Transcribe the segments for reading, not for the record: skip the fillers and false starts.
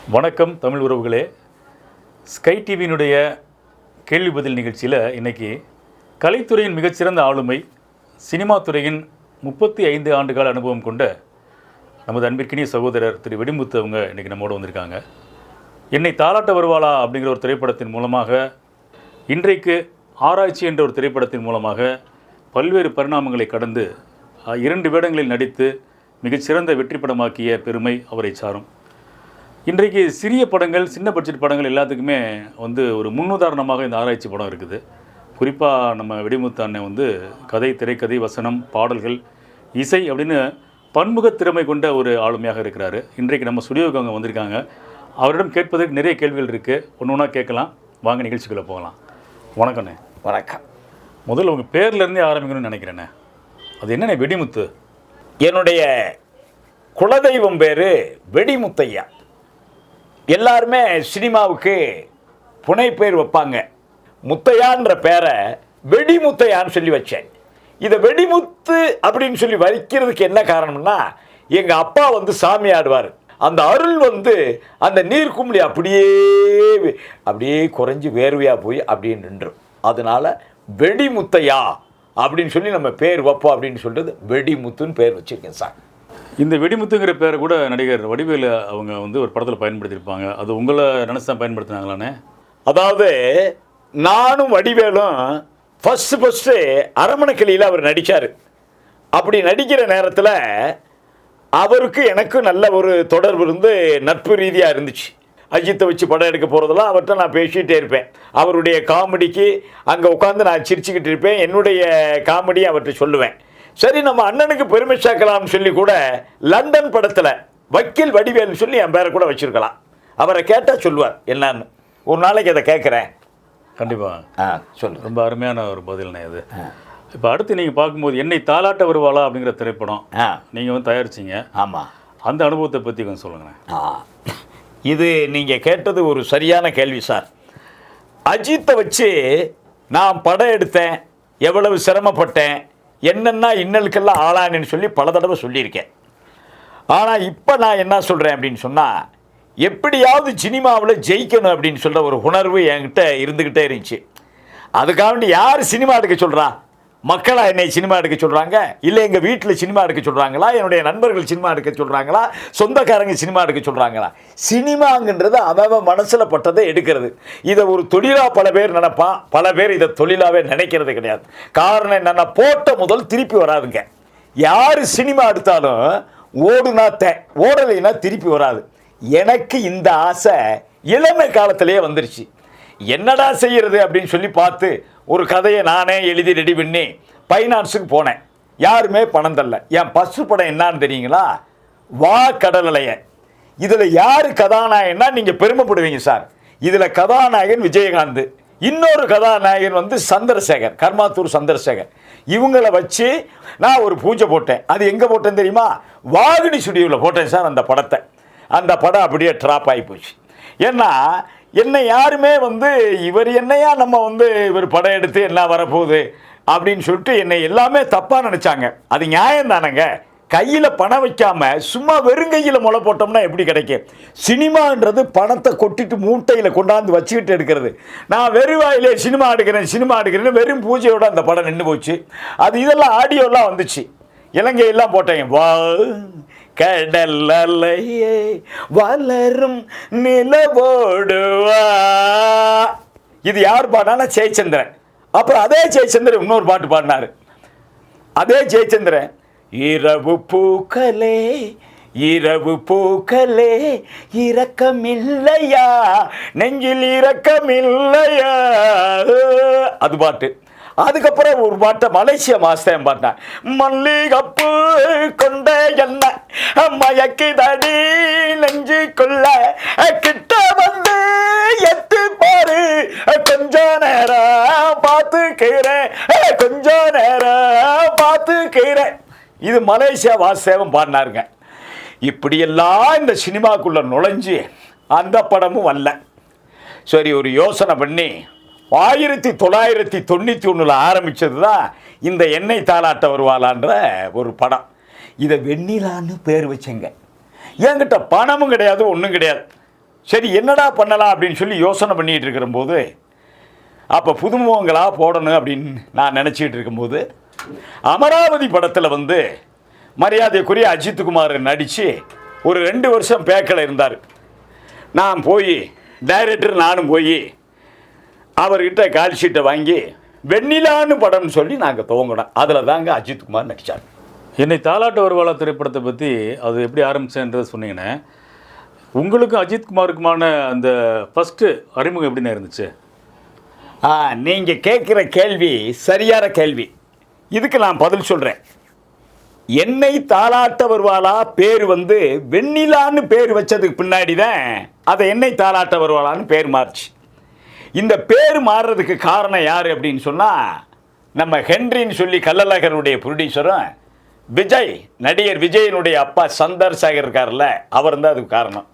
வணக்கம் தமிழ் உறவுகளே. ஸ்கை டிவியினுடைய கேள்வி பதில் நிகழ்ச்சியில் இன்றைக்கி கலைத்துறையின் மிகச்சிறந்த ஆளுமை, சினிமா துறையின் 35 ஆண்டுகால அனுபவம் கொண்ட நமது அன்பிற்கினிய சகோதரர் திரு வெடிமுத்து அவங்க இன்றைக்கி நம்மோடு வந்திருக்காங்க. என்னை தாலாட்ட வருவாளா அப்படிங்கிற ஒரு திரைப்படத்தின் மூலமாக, இன்றைக்கு ஆராய்ச்சி என்ற ஒரு திரைப்படத்தின் மூலமாக பல்வேறு பரிணாமங்களை கடந்து 2 வேடங்களில் நடித்து மிகச்சிறந்த வெற்றி படமாக்கிய பெருமை அவரை சாரும். இன்றைக்கு சிறிய படங்கள், சின்ன பட்ஜெட் படங்கள் எல்லாத்துக்குமே ஒரு முன்னுதாரணமாக இந்த ஆராய்ச்சி படம் இருக்குது. குறிப்பாக நம்ம வெடிமுத்து அண்ணன் கதை, திரைக்கதை, வசனம், பாடல்கள், இசை அப்படின்னு பன்முக திறமை கொண்ட ஒரு ஆளுமையாக இருக்கிறாரு. இன்றைக்கு நம்ம ஸ்டுடியோவுக்கு அவங்க வந்திருக்காங்க. அவரிடம் கேட்பதற்கு நிறைய கேள்விகள் இருக்குது. ஒன்று ஒன்றா கேட்கலாம். வாங்க நிகழ்ச்சிக்குள்ளே போகலாம். வணக்கண்ணே. வணக்கம். முதல்ல உங்கள் பேர்லேருந்தே ஆரம்பிக்கணும்னு நினைக்கிறேண்ணே. அது என்னண்ணே வெடிமுத்து? என்னுடைய குலதெய்வம் பேர் வெடிமுத்தையா. எல்லாருமே சினிமாவுக்கு புனை பேர் வைப்பாங்க. முத்தையான்ற பேரை வெடிமுத்தையான்னு சொல்லி வச்சேன். இதை வெடிமுத்து அப்படின்னு சொல்லி வைக்கிறதுக்கு என்ன காரணம்னா, எங்கள் அப்பா சாமி ஆடுவார். அந்த அருள் அந்த நீர்க்குமிழி அப்படியே குறைஞ்சி வேர்வையாக போய் அப்படியே நின்றும். அதனால வெடிமுத்தையா அப்படின்னு சொல்லி நம்ம பேர் வைப்போம் அப்படின்னு சொல்லிட்டு வெடிமுத்துன்னு பேர் வச்சுருக்கேன் சார். இந்த வெடிமுத்துங்கிற பேரை கூட நடிகர் வடிவேலு அவங்க ஒரு படத்தில் பயன்படுத்தியிருப்பாங்க. அது உங்களை நினச்சி தான் பயன்படுத்தினாங்களானே? அதாவது நானும் வடிவேலும் ஃபஸ்ட்டு அரமணக்கிளியில் அவர் நடித்தார். அப்படி நடிக்கிற நேரத்தில் அவருக்கு எனக்கு நல்ல ஒரு தொடர்பு நட்பு ரீதியாக இருந்துச்சு. அஜித்தை வச்சு படம் எடுக்க போகிறதெல்லாம் அவர்கிட்ட நான் பேசிகிட்டே இருப்பேன். அவருடைய காமெடிக்கு அங்கே உட்காந்து நான் சிரிச்சுக்கிட்டு இருப்பேன். என்னுடைய காமெடியை அவர்கிட்ட சொல்லுவேன். சரி, நம்ம அண்ணனுக்கு பெருமை சேர்க்கலாம்னு சொல்லி கூட லண்டன் படத்தில் வக்கீல் வடிவேல்னு சொல்லி என் பேரை கூட வச்சுருக்கலாம். அவரை கேட்டால் சொல்லுவார் என்னன்னு. ஒரு நாளைக்கு அதை கேட்குறேன். கண்டிப்பாக சொல்லு. ரொம்ப அருமையான ஒரு பதில்ண்ணே இது. இப்போ அடுத்து நீங்கள் பார்க்கும்போது என்னை தாலாட்ட வருவாளா அப்படிங்கிற திரைப்படம் நீங்கள் தயாரிச்சிங்க. ஆமாம். அந்த அனுபவத்தை பற்றி கொஞ்சம் சொல்லுங்கண்ணே. இது நீங்கள் கேட்டது ஒரு சரியான கேள்வி சார். அஜித்தை வச்சு நான் படம் எடுத்தேன், எவ்வளவு சிரமப்பட்டேன், என்னென்னா இன்னலுக்கெல்லாம் ஆளானேன்னு சொல்லி பல தடவை சொல்லியிருக்கேன். ஆனால் இப்போ நான் என்ன சொல்கிறேன் அப்படின்னு சொன்னால், எப்படியாவது சினிமாவில் ஜெயிக்கணும் அப்படின்னு சொல்கிற ஒரு உணர்வு என்கிட்ட இருந்துக்கிட்டே இருந்துச்சு. அதுக்காக யார் சினிமா எடுக்க சொல்கிறா? மக்களா என்னை சினிமா எடுக்க சொல்கிறாங்க? இல்லை எங்கள் வீட்டில் சினிமா எடுக்க சொல்கிறாங்களா? என்னுடைய நண்பர்கள் சினிமா எடுக்க சொல்கிறாங்களா? சொந்தக்காரங்க சினிமா எடுக்க சொல்கிறாங்களா? சினிமாங்கிறது அவன் மனசில் பட்டதை எடுக்கிறது. இதை ஒரு தொழிலாக பல பேர் நினைப்பான், பல பேர் இதை தொழிலாகவே நினைக்கிறது கிடையாது. காரணம் என்னென்னா, போட்ட முதல் திருப்பி வராதுங்க. யார் சினிமா எடுத்தாலும் ஓடுனா ஓடலைன்னா திருப்பி வராது. எனக்கு இந்த ஆசை இளமை காலத்திலேயே வந்துருச்சு. என்னடா செய்கிறது அப்படின்னு சொல்லி பார்த்து ஒரு கதையை நானே எழுதி ரெடி பண்ணி ஃபைனான்ஸுக்கு போனேன். யாருமே பணம் தரல. என் பசு படம் என்னான்னு தெரியுங்களா? வா கடலலைய. இதில் யார் கதாநாயகன்னா நீங்கள் பெருமைப்படுவீங்க சார். இதில் கதாநாயகன் விஜயகாந்த், இன்னொரு கதாநாயகன் சந்திரசேகர், கர்மாத்தூர் சந்திரசேகர். இவங்களை வச்சு நான் ஒரு பூஜை போட்டேன். அது எங்கே போட்டேன் தெரியுமா? வாகினி ஸ்டுடியோவில் போட்டேன் சார் அந்த படத்தை. அந்த படம் அப்படியே ட்ராப் ஆகி போச்சு. ஏன்னா என்னை யாருமே இவர் என்னையா நம்ம இவர் படம் எடுத்து என்ன வரப்போகுது அப்படின்னு சொல்லிட்டு என்னை எல்லாமே தப்பாக நினச்சாங்க. அது நியாயம் தானேங்க. கையில் பணம் வைக்காமல் சும்மா வெறுங்கையில் முளை போட்டோம்னா எப்படி கிடைக்கும்? சினிமான்றது பணத்தை கொட்டிட்டு மூட்டையில் கொண்டாந்து வச்சுக்கிட்டு எடுக்கிறது. நான் வெறுவாயிலே சினிமா எடுக்கிறேன்னு வெறும் பூஜையோடு அந்த படம் நின்று போச்சு. அது இதெல்லாம் ஆடியோலாம் வந்துச்சு. இலங்கையெல்லாம் போட்டேன். வா கடல் அலையே வளரும் நிலவோடுவா. இது யார் பாடினா? ஜெயச்சந்திரன். அப்புறம் அதே ஜெயச்சந்திரன் இன்னொரு பாட்டு பாடினார். அதே ஜெயச்சந்திரன், இரவு பூக்களே இரவு பூக்களே இரக்கமில்லையா, நெஞ்சில் இரக்கமில்லையா, அது பாட்டு. அதுக்கப்புறம் ஒரு பாட்டை மலேசியா மாஸ்டர் பாட்டேன். மல்லிகப்பு கொண்ட என்ன மயக்கிதடி நெஞ்சுக்குள்ள கிட்ட எத்து பாரு கொஞ்ச நேரம் பார்த்துக்கிறேன், கொஞ்ச நேரம் பார்த்துக்கிறேன். இது மலேசியா வாசேவம் பாடினாருங்க. இப்படியெல்லாம் இந்த சினிமாக்குள்ள நுழைஞ்சு அந்த படமும் வரல. சரி, ஒரு யோசனை பண்ணி 1991 ஆரம்பித்தது தான் இந்த எண்ணெய் தாலாட்ட வருவாளான்ற ஒரு படம். இதை வெண்ணிலான்னு பேர் வச்சேங்க. என்கிட்ட பணமும் கிடையாது, ஒன்றும் கிடையாது. சரி என்னடா பண்ணலாம் அப்படின்னு சொல்லி யோசனை பண்ணிகிட்டு இருக்கிறபோது அப்போ புதுமுகங்களாக போடணும் அப்படின்னு நான் நினச்சிக்கிட்டு இருக்கும்போது அமராவதி படத்தில் வந்து மரியாதைக்குரிய அஜித்குமார் நடித்து ஒரு 2 வருஷம் பேக்கில் இருந்தார். நான் போய் டைரக்டர் நானும் போய் அவர்கிட்ட கால் ஷீட்டை வாங்கி வெண்ணிலான்னு படம்னு சொல்லி நாங்கள் துவங்கினோம். அதில் தாங்க அஜித்குமார் நடித்தார். என்னை தாலாட்ட வருவாளா திரைப்படத்தை பற்றி அது எப்படி ஆரம்பிச்சேன்றதை சொன்னீங்கன்னா, உங்களுக்கும் அஜித்குமாருக்குமான அந்த ஃபஸ்ட்டு அறிமுகம் எப்படின்னு இருந்துச்சு? நீங்கள் கேட்குற கேள்வி சரியான கேள்வி. இதுக்கு நான் பதில் சொல்கிறேன். என்னை தாலாட்ட வருவாளா பேர் வந்து வெண்ணிலான்னு பேர் வச்சதுக்கு பின்னாடி தான் அதை என்னை தாலாட்ட வருவாளான்னு பேர் மாறுச்சு. இந்த பேர் மாறுறதுக்கு காரணம் யார் அப்படின்னு சொன்னால், நம்ம ஹென்ரின்னு சொல்லி கள்ளழகருடைய ப்ரொடியூசரும் விஜய், நடிகர் விஜயனுடைய அப்பா சந்தர்சேகர் இருக்கார்ல, அவர் தான் அதுக்கு காரணம்.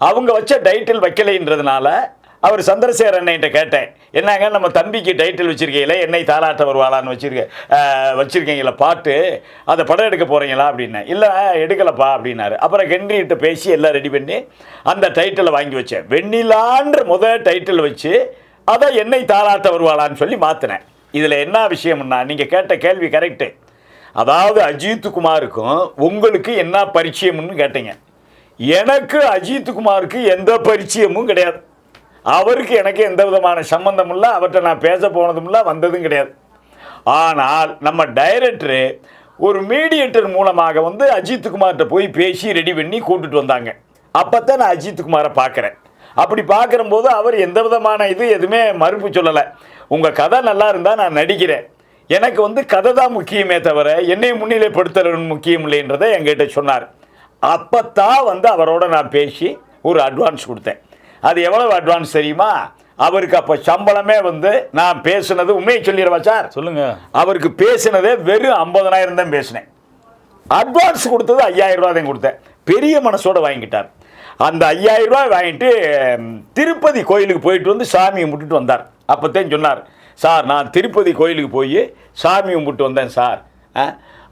அவங்க வச்ச டைட்டில் வைக்கலைன்றதுனால அவர் சந்திரசேகர் அண்ணன்ட்ட கேட்டேன், என்னங்க நம்ம தம்பிக்கு டைட்டில் வச்சுருக்கீங்களே என்னை தாலாட்ட வருவாளான்னு வச்சுருக்கீங்களா பாட்டு, அதை படம் எடுக்க போகிறீங்களா அப்படின்னேன். இல்லை எடுக்கலப்பா அப்படின்னாரு. அப்புறம் ஹென்ரிகிட்ட பேசி எல்லாம் ரெடி பண்ணி அந்த டைட்டிலை வாங்கி வச்சேன். வெண்ணிலான்ற முதல் டைட்டில் வச்சு அதை என்னை தாலாட்ட வருவாளான்னு சொல்லி மாற்றினேன். இதில் என்ன விஷயம்னா, நீங்கள் கேட்ட கேள்வி கரெக்டு. அதாவது அஜித்குமாருக்கும் உங்களுக்கு என்ன பரிச்சயம்னு கேட்டீங்க. எனக்கு அஜித்குமாருக்கு எந்த பரிச்சயமும் கிடையாது. அவருக்கு எனக்கு எந்த விதமான சம்பந்தம் இல்லை. அவர்கிட்ட நான் பேச போனதும் இல்லை, வந்ததும் கிடையாது. ஆனால் நம்ம டைரக்டரு ஒரு மீடியேட்டர் மூலமாக வந்து அஜித்குமார்கிட்ட போய் பேசி ரெடி பண்ணி கூப்பிட்டுட்டு வந்தாங்க. அப்போ தான் நான் அஜித்குமாரை பார்க்குறேன். அப்படி பார்க்குறம்போது அவர் எந்த விதமான எதுவுமே மறுப்பு சொல்லலை. உங்கள் கதை நல்லா இருந்தால் நான் நடிக்கிறேன், எனக்கு வந்து கதை தான் முக்கியமே தவிர என்னை முன்னிலைப்படுத்துறது முக்கியம் இல்லைன்றதை என்கிட்ட சொன்னார். அப்போ தான் வந்து அவரோட நான் பேசி ஒரு அட்வான்ஸ் கொடுத்தேன். அது எவ்வளவு அட்வான்ஸ் தெரியுமா? அவருக்கு அப்போ சம்பளமே வந்து நான் பேசுனது உண்மையை சொல்லிடுவா சார்? சொல்லுங்கள். அவருக்கு பேசினதே வெறும் 50,000 தான் பேசினேன். அட்வான்ஸ் கொடுத்தது 5,000 ரூபா தான் கொடுத்தேன். பெரிய மனசோட வாங்கிட்டார். அந்த 5,000 ரூபாய் வாங்கிட்டு திருப்பதி கோயிலுக்கு போயிட்டு வந்து சாமியை கும்பிட்டுட்டு வந்தார். அப்போத்தான் சொன்னார், சார் நான் திருப்பதி கோயிலுக்கு போய் சாமி கும்பிட்டு வந்தேன் சார்,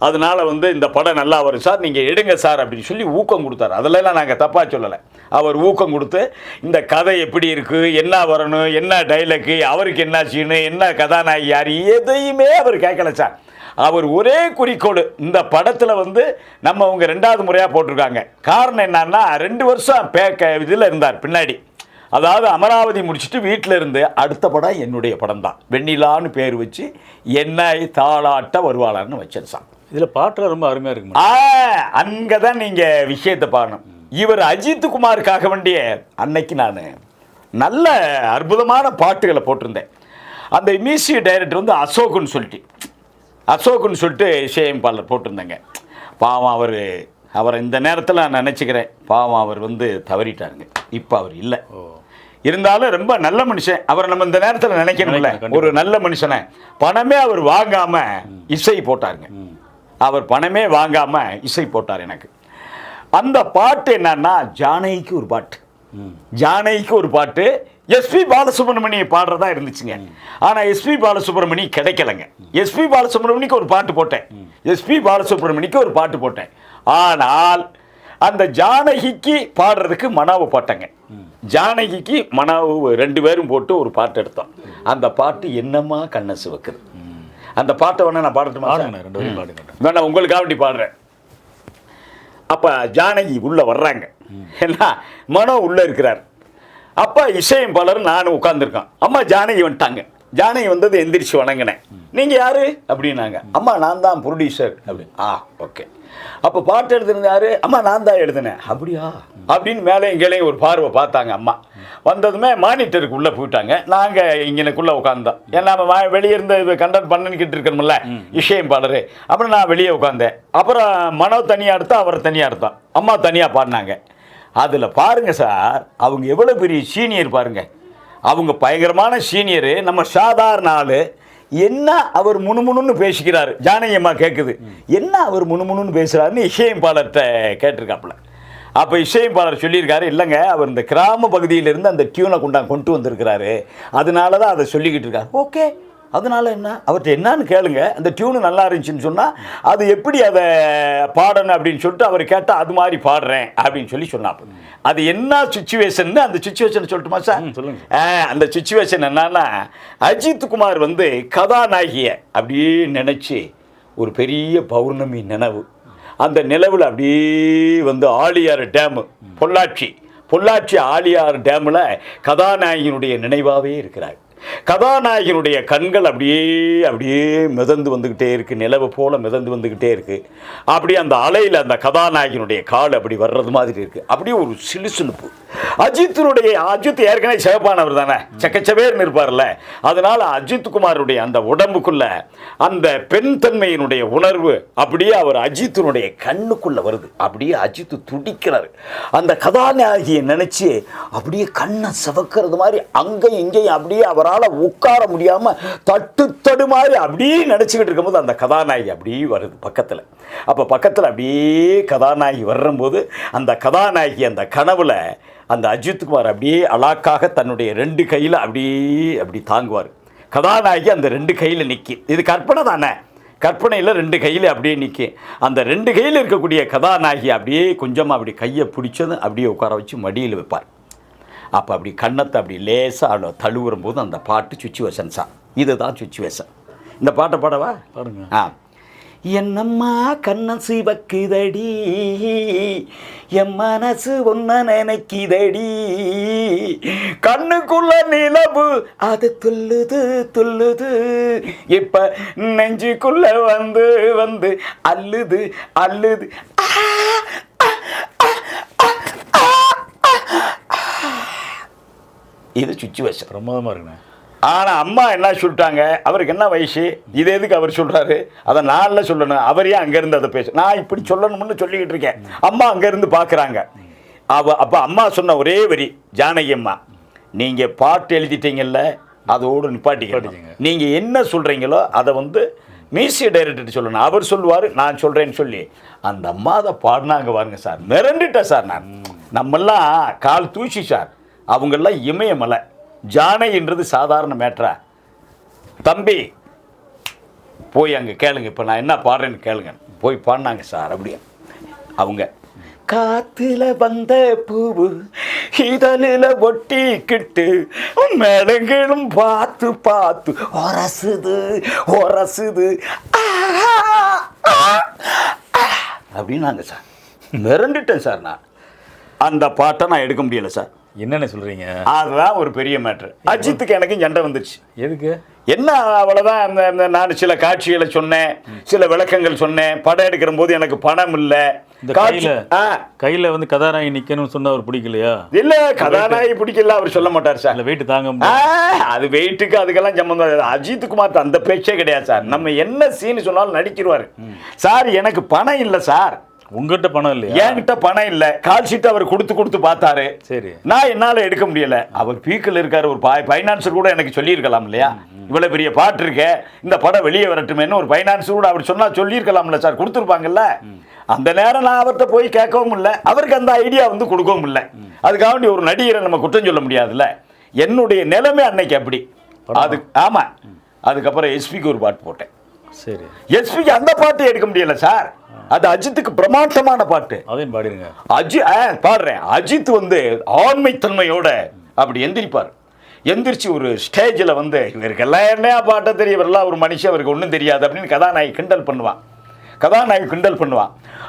அதனால் வந்து இந்த படம் நல்லா வரும் சார், நீங்கள் எடுங்க சார் அப்படின்னு சொல்லி ஊக்கம் கொடுத்தார். அதெல்லாம் நாங்கள் தப்பாக சொல்லலை. அவர் ஊக்கம் கொடுத்து இந்த கதை எப்படி இருக்குது, என்ன வரணும், என்ன டைலாக்கு, அவருக்கு என்ன சீனு, என்ன கதாநாயகி யார், எதையுமே அவர் கேட்கல சார். அவர் ஒரே குறிக்கோள், இந்த படத்தில் வந்து நம்ம அவங்க 2வது முறையாக போட்டிருக்காங்க. காரணம் என்னன்னா 2 வருஷம் இதில் இருந்தார் பின்னாடி. அதாவது அமராவதி முடிச்சுட்டு வீட்டில் இருந்து அடுத்த படம் என்னுடைய படம் தான். வெண்ணிலான்னு பேர் வச்சு என்னை தாளாட்ட வருவாளான்னு வச்சேன் சார். இதில் பாட்டில் ரொம்ப அருமையாக இருக்கும். அங்கே தான் நீங்கள் விஷயத்தை பாடணும். இவர் அஜித்குமாருக்காக வேண்டிய அன்னைக்கு நான் நல்ல அற்புதமான பாட்டுகளை போட்டிருந்தேன். அந்த மியூசிக் டைரக்டர் வந்து அசோக்குன்னு சொல்லிட்டு இசையமைப்பாளர் போட்டிருந்தேங்க. பாவம் அவரை இந்த நேரத்தில் நான் நினச்சிக்கிறேன், பாவம் அவர் வந்து தவறிட்டாருங்க. இப்போ அவர் இல்லை. இருந்தாலும் ரொம்ப நல்ல மனுஷன். அவரை நம்ம இந்த நேரத்தில் நினைக்கணும்ல, ஒரு நல்ல மனுஷனை. பணமே அவர் வாங்காமல் இசை போட்டாருங்க. அவர் பணமே வாங்காமல் இசை போட்டார் எனக்கு. அந்த பாட்டு என்னன்னா, ஜானகிக்கு ஒரு பாட்டு எஸ்பி பாலசுப்ரமணி பாடுறதா இருந்துச்சுங்க. ஆனால் எஸ்பி பாலசுப்ரமணி கிடைக்கலைங்க. எஸ்பி பாலசுப்ரமணிக்கு ஒரு பாட்டு போட்டேன். ஆனால் அந்த ஜானகிக்கு பாடுறதுக்கு மனாவை போட்டேங்க. ஜானகிக்கு மனாவு 2 பேரும் போட்டு ஒரு பாட்டு எடுத்தோம். அந்த பாட்டு என்னம்மா கண்ணை சிவக்குது. அந்த பாட்டை வேணா நான் பாடட்டுமா? வேணா உங்களுக்காக வேண்டி பாடுறேன். அப்போ ஜானகி உள்ளே வர்றாங்க, ஏன்னா மனோ உள்ளே இருக்கிறார். அப்போ இசையமைப்பாளர் நானும் உட்காந்துருக்கோம். அம்மா ஜானகி வந்துட்டாங்க. ஜானகி வந்தது எந்திரிச்சு வணங்கினேன். நீங்கள் யார் அப்படின்னாங்க. அம்மா நான் தான் ப்ரொடியூசர் அப்படி. ஓகே. அப்போ பாட்டு எழுதுனாரு. அம்மா நான் தான் எழுதினேன். அப்படியா அப்படின்னு மேலே எங்கேயும் ஒரு பார்வை பார்த்தாங்க. அம்மா வந்ததுமே மானிட்டருக்கு உள்ளே போயிட்டாங்க. நாங்கள் இங்கனக்குள்ளே உட்காந்தோம். ஏன்னா நம்ம வெளியே இருந்து கண்டக்ட் பண்ணிக்கிட்டு இருக்கணும்ல இசையமைப்பாளர். அப்புறம் நான் வெளியே உட்காந்தேன். அப்புறம் மனோ தனியாக எடுத்தோம், அவர் தனியாக எடுத்தோம். அம்மா தனியாக பாடினாங்க. அதில் பாருங்கள் சார், அவங்க எவ்வளோ பெரிய சீனியர் பாருங்கள். அவங்க பயங்கரமான சீனியரு. நம்ம சாதாரண ஆள். என்ன அவர் முணுமுணுன்னு பேசிக்கிறாரு. ஜானகி அம்மா கேட்குது, என்ன அவர் முணுமுணுன்னு பேசுகிறாருன்னு இசையமைப்பாளர்கிட்ட கேட்டிருக்காப்புல. அப்போ இசையமைப்பாளர் சொல்லியிருக்காரு, இல்லைங்க அவர் இந்த கிராம பகுதியிலிருந்து அந்த டியூனை கொண்டு வந்திருக்கிறாரு, அதனால தான் அதை சொல்லிக்கிட்டு இருக்காரு. ஓகே அதனால என்ன, அவர்கிட்ட என்னன்னு கேளுங்க, அந்த டியூனு நல்லா இருந்துச்சுன்னு சொன்னால் அது எப்படி அதை பாடணும் அப்படின்னு சொல்லிட்டு அவர் கேட்டால் அது மாதிரி பாடுறேன் அப்படின்னு சொல்லி சொன்னாப்பு. அது என்ன சுச்சுவேஷன், அந்த சுச்சுவேஷன் சொல்லட்டுமா சார்? சொல்லுங்க. அந்த சுச்சுவேஷன் என்னன்னா, அஜித் குமார் வந்து கதாநாயகியை அப்படியே நினச்சி ஒரு பெரிய பௌர்ணமி நினைவு, அந்த நிலவில் அப்படியே வந்து ஆழியார் டேமு, பொள்ளாச்சி ஆழியார் டேமில் கதாநாயகனுடைய நினைவாகவே இருக்கிறார். கதாநாயகனுடைய கண்கள் அப்படியே மிதந்து வந்துக்கிட்டே இருக்குது, நிலவு போல் மிதந்து வந்துக்கிட்டே இருக்குது. அப்படியே அந்த அலையில் அந்த கதாநாயகனுடைய கால் அப்படி வர்றது மாதிரி இருக்குது. அப்படியே ஒரு சிலுசிலுப்பு. அஜித் ஏற்கனவே சிவப்பானவர் தானே, செக்கச்சவேர்னு இருப்பார்ல. அதனால் அஜித் குமாருடைய அந்த உடம்புக்குள்ள அந்த பெண் தன்மையினுடைய உணர்வு அப்படியே அவர் அஜித்தினுடைய கண்ணுக்குள்ளே வருது. அப்படியே அஜித் துடிக்கிறார். அந்த கதாநாயகியை நினச்சி அப்படியே கண்ணை சிவக்கிறது மாதிரி அங்கேயும் இங்கேயும் அப்படியே அவரால் உட்கார முடியாமல் தட்டு மாதிரி அப்படியே நினச்சிக்கிட்டு இருக்கும்போது அந்த கதாநாயகி அப்படியே வருது பக்கத்தில். அப்போ பக்கத்தில் அப்படியே கதாநாயகி வர்றம்போது அந்த கதாநாயகி அந்த கனவுல அந்த அஜித் குமார் அப்படியே அலாக்காக தன்னுடைய 2 கையில் அப்படி தாங்குவார். கதாநாயகி அந்த 2 கையில் நிற்கி, இது கற்பனை தானே, கற்பனையில் 2 கையில் அப்படியே நிற்கி. அந்த 2 கையில் இருக்கக்கூடிய கதாநாயகி அப்படியே கொஞ்சமாக அப்படி கையை பிடிச்சதும் அப்படியே உட்கார வச்சு மடியில் வைப்பார். அப்போ அப்படி கண்ணத்தை அப்படி லேசாக தழுவுறும் போது அந்த பாட்டு சுச்சுவேஷன் சார். இதுதான் சுச்சுவேஷன். இந்த பாட்டை பாடவா? பாருங்க. என்னம்மா கண்ணன் சிவக்குதடி, என் மனசு ஒன்ன நினைக்குதடி, கண்ணுக்குள்ள நிலவு அது துள்ளுது, இப்ப நெஞ்சுக்குள்ள வந்து அள்ளுது. இது சுச்சுவேஷன். பிரமாதமாக இருக்குண்ணே. ஆனால் அம்மா என்ன சொல்லிட்டாங்க, அவருக்கு என்ன வயசு, இது எதுக்கு அவர் சொல்கிறாரு, அதை நானில் சொல்லணும், அவர் ஏன் அங்கேருந்து அதை பேச, நான் இப்படி சொல்லணும்னு சொல்லிக்கிட்டு இருக்கேன். அம்மா அங்கேருந்து பார்க்குறாங்க. அப்போ அம்மா சொன்ன ஒரே வரி, ஜானகி அம்மா, நீங்கள் பாட்டு எழுதிட்டீங்கல்ல, அதோடு நிப்பாட்டிக்க, நீங்கள் என்ன சொல்கிறீங்களோ அதை வந்து மியூசிக் டைரக்டர் சொல்லணும், அவர் சொல்லுவார், நான் சொல்கிறேன்னு சொல்லி அந்த அம்மா அதை பாடினாங்க பாருங்க சார். மிரண்டுட்டேன் சார் நான். நம்மெல்லாம் கால் தூசி சார், அவங்கெல்லாம் இமயமலை. ஜானகின்றது சாதாரண மேட்ரா? தம்பி போய் அங்கே கேளுங்க, இப்போ நான் என்ன பாடுறேன்னு கேளுங்க. போய் பாடினாங்க சார். அப்படியே அவங்க காத்துல வந்த பூவு இதழில் ஒட்டிக்கிட்டு மேலங்களும் பார்த்து ஒரசுது அப்படின்னாங்க சார். மிரண்டுட்டேன் சார் நான். அந்த பாட்டை நான் எடுக்க முடியலை சார். என்னென்ன சொல்கிறீங்க? அதுதான் ஒரு பெரிய மேட்ரு. அஜித்துக்கு எனக்கு சண்டை வந்துச்சு. எதுக்கு? என்ன, அவ்வளோதான். அந்த நான் சில காட்சிகளை சொன்னேன், சில விளக்கங்கள் சொன்னேன். படம் எடுக்கிற போது எனக்கு பணம் இல்லை. இந்த கையில் வந்து கதாநாயகி நிற்கணும்னு சொன்ன அவர் பிடிக்கலையா? இல்லை, கதாநாயகி பிடிக்கல அவர் சொல்ல மாட்டார் சார். இல்லை, வெயிட் தாங்க முடியாது. அது வெயிட்டுக்கு அதுக்கெல்லாம் சம்பந்தம். அஜித் குமார் அந்த பேச்சே கிடையாது சார். நம்ம என்ன சீன் சொன்னாலும் நடிச்சிருவார் சார். எனக்கு பணம் இல்லை சார். உங்ககிட்ட பணம் இல்லையா? என்கிட்ட பணம் இல்லை. கால் ஷீட் அவர் கொடுத்து பார்த்தாரு. சரி, நான் என்னால் எடுக்க முடியல. அவர் பீக்கில் இருக்காரு. ஒரு ஃபைனான்சர் கூட எனக்கு சொல்லியிருக்கலாம் இல்லையா, இவ்வளோ பெரிய பாட்டு இருக்க, இந்த படம் வெளியே வரட்டுமேன்னு ஒரு ஃபைனான்சர் கூட அவர் சொன்னால் சொல்லியிருக்கலாம்ல சார். கொடுத்துருப்பாங்கல்ல. அந்த நேரம் நான் அவர்கிட்ட போய் கேட்கவும் இல்லை, அவருக்கு அந்த ஐடியா வந்து கொடுக்கவும் இல்லை. அதுக்காக ஒரு நடிகரை நம்ம குற்றம் சொல்ல முடியாதுல்ல. என்னுடைய நிலைமை அன்னைக்கு அப்படி. அது ஆமாம். அதுக்கப்புறம் எஸ்பிக்கு ஒரு பாட்டு போட்டேன். சரி, எஸ்பிக்கு அந்த பாட்டு எடுக்க முடியல சார். அது அஜித்துக்கு பிரமாண்டமான பாட்டு. அதையும் பாடிருங்க. பாடுறேன். அஜித் வந்து ஆண்மைத்தன்மையோட அப்படி எந்திரிச்சு ஒரு ஸ்டேஜில் வந்து இவருக்கெல்லாம் என்ன பாட்ட தெரியும், இவரெல்லாம் ஒரு மனுஷன், அவருக்கு ஒன்றும் தெரியாது அப்படின்னு கதாநாயகி கிண்டல் பண்ணுவான்.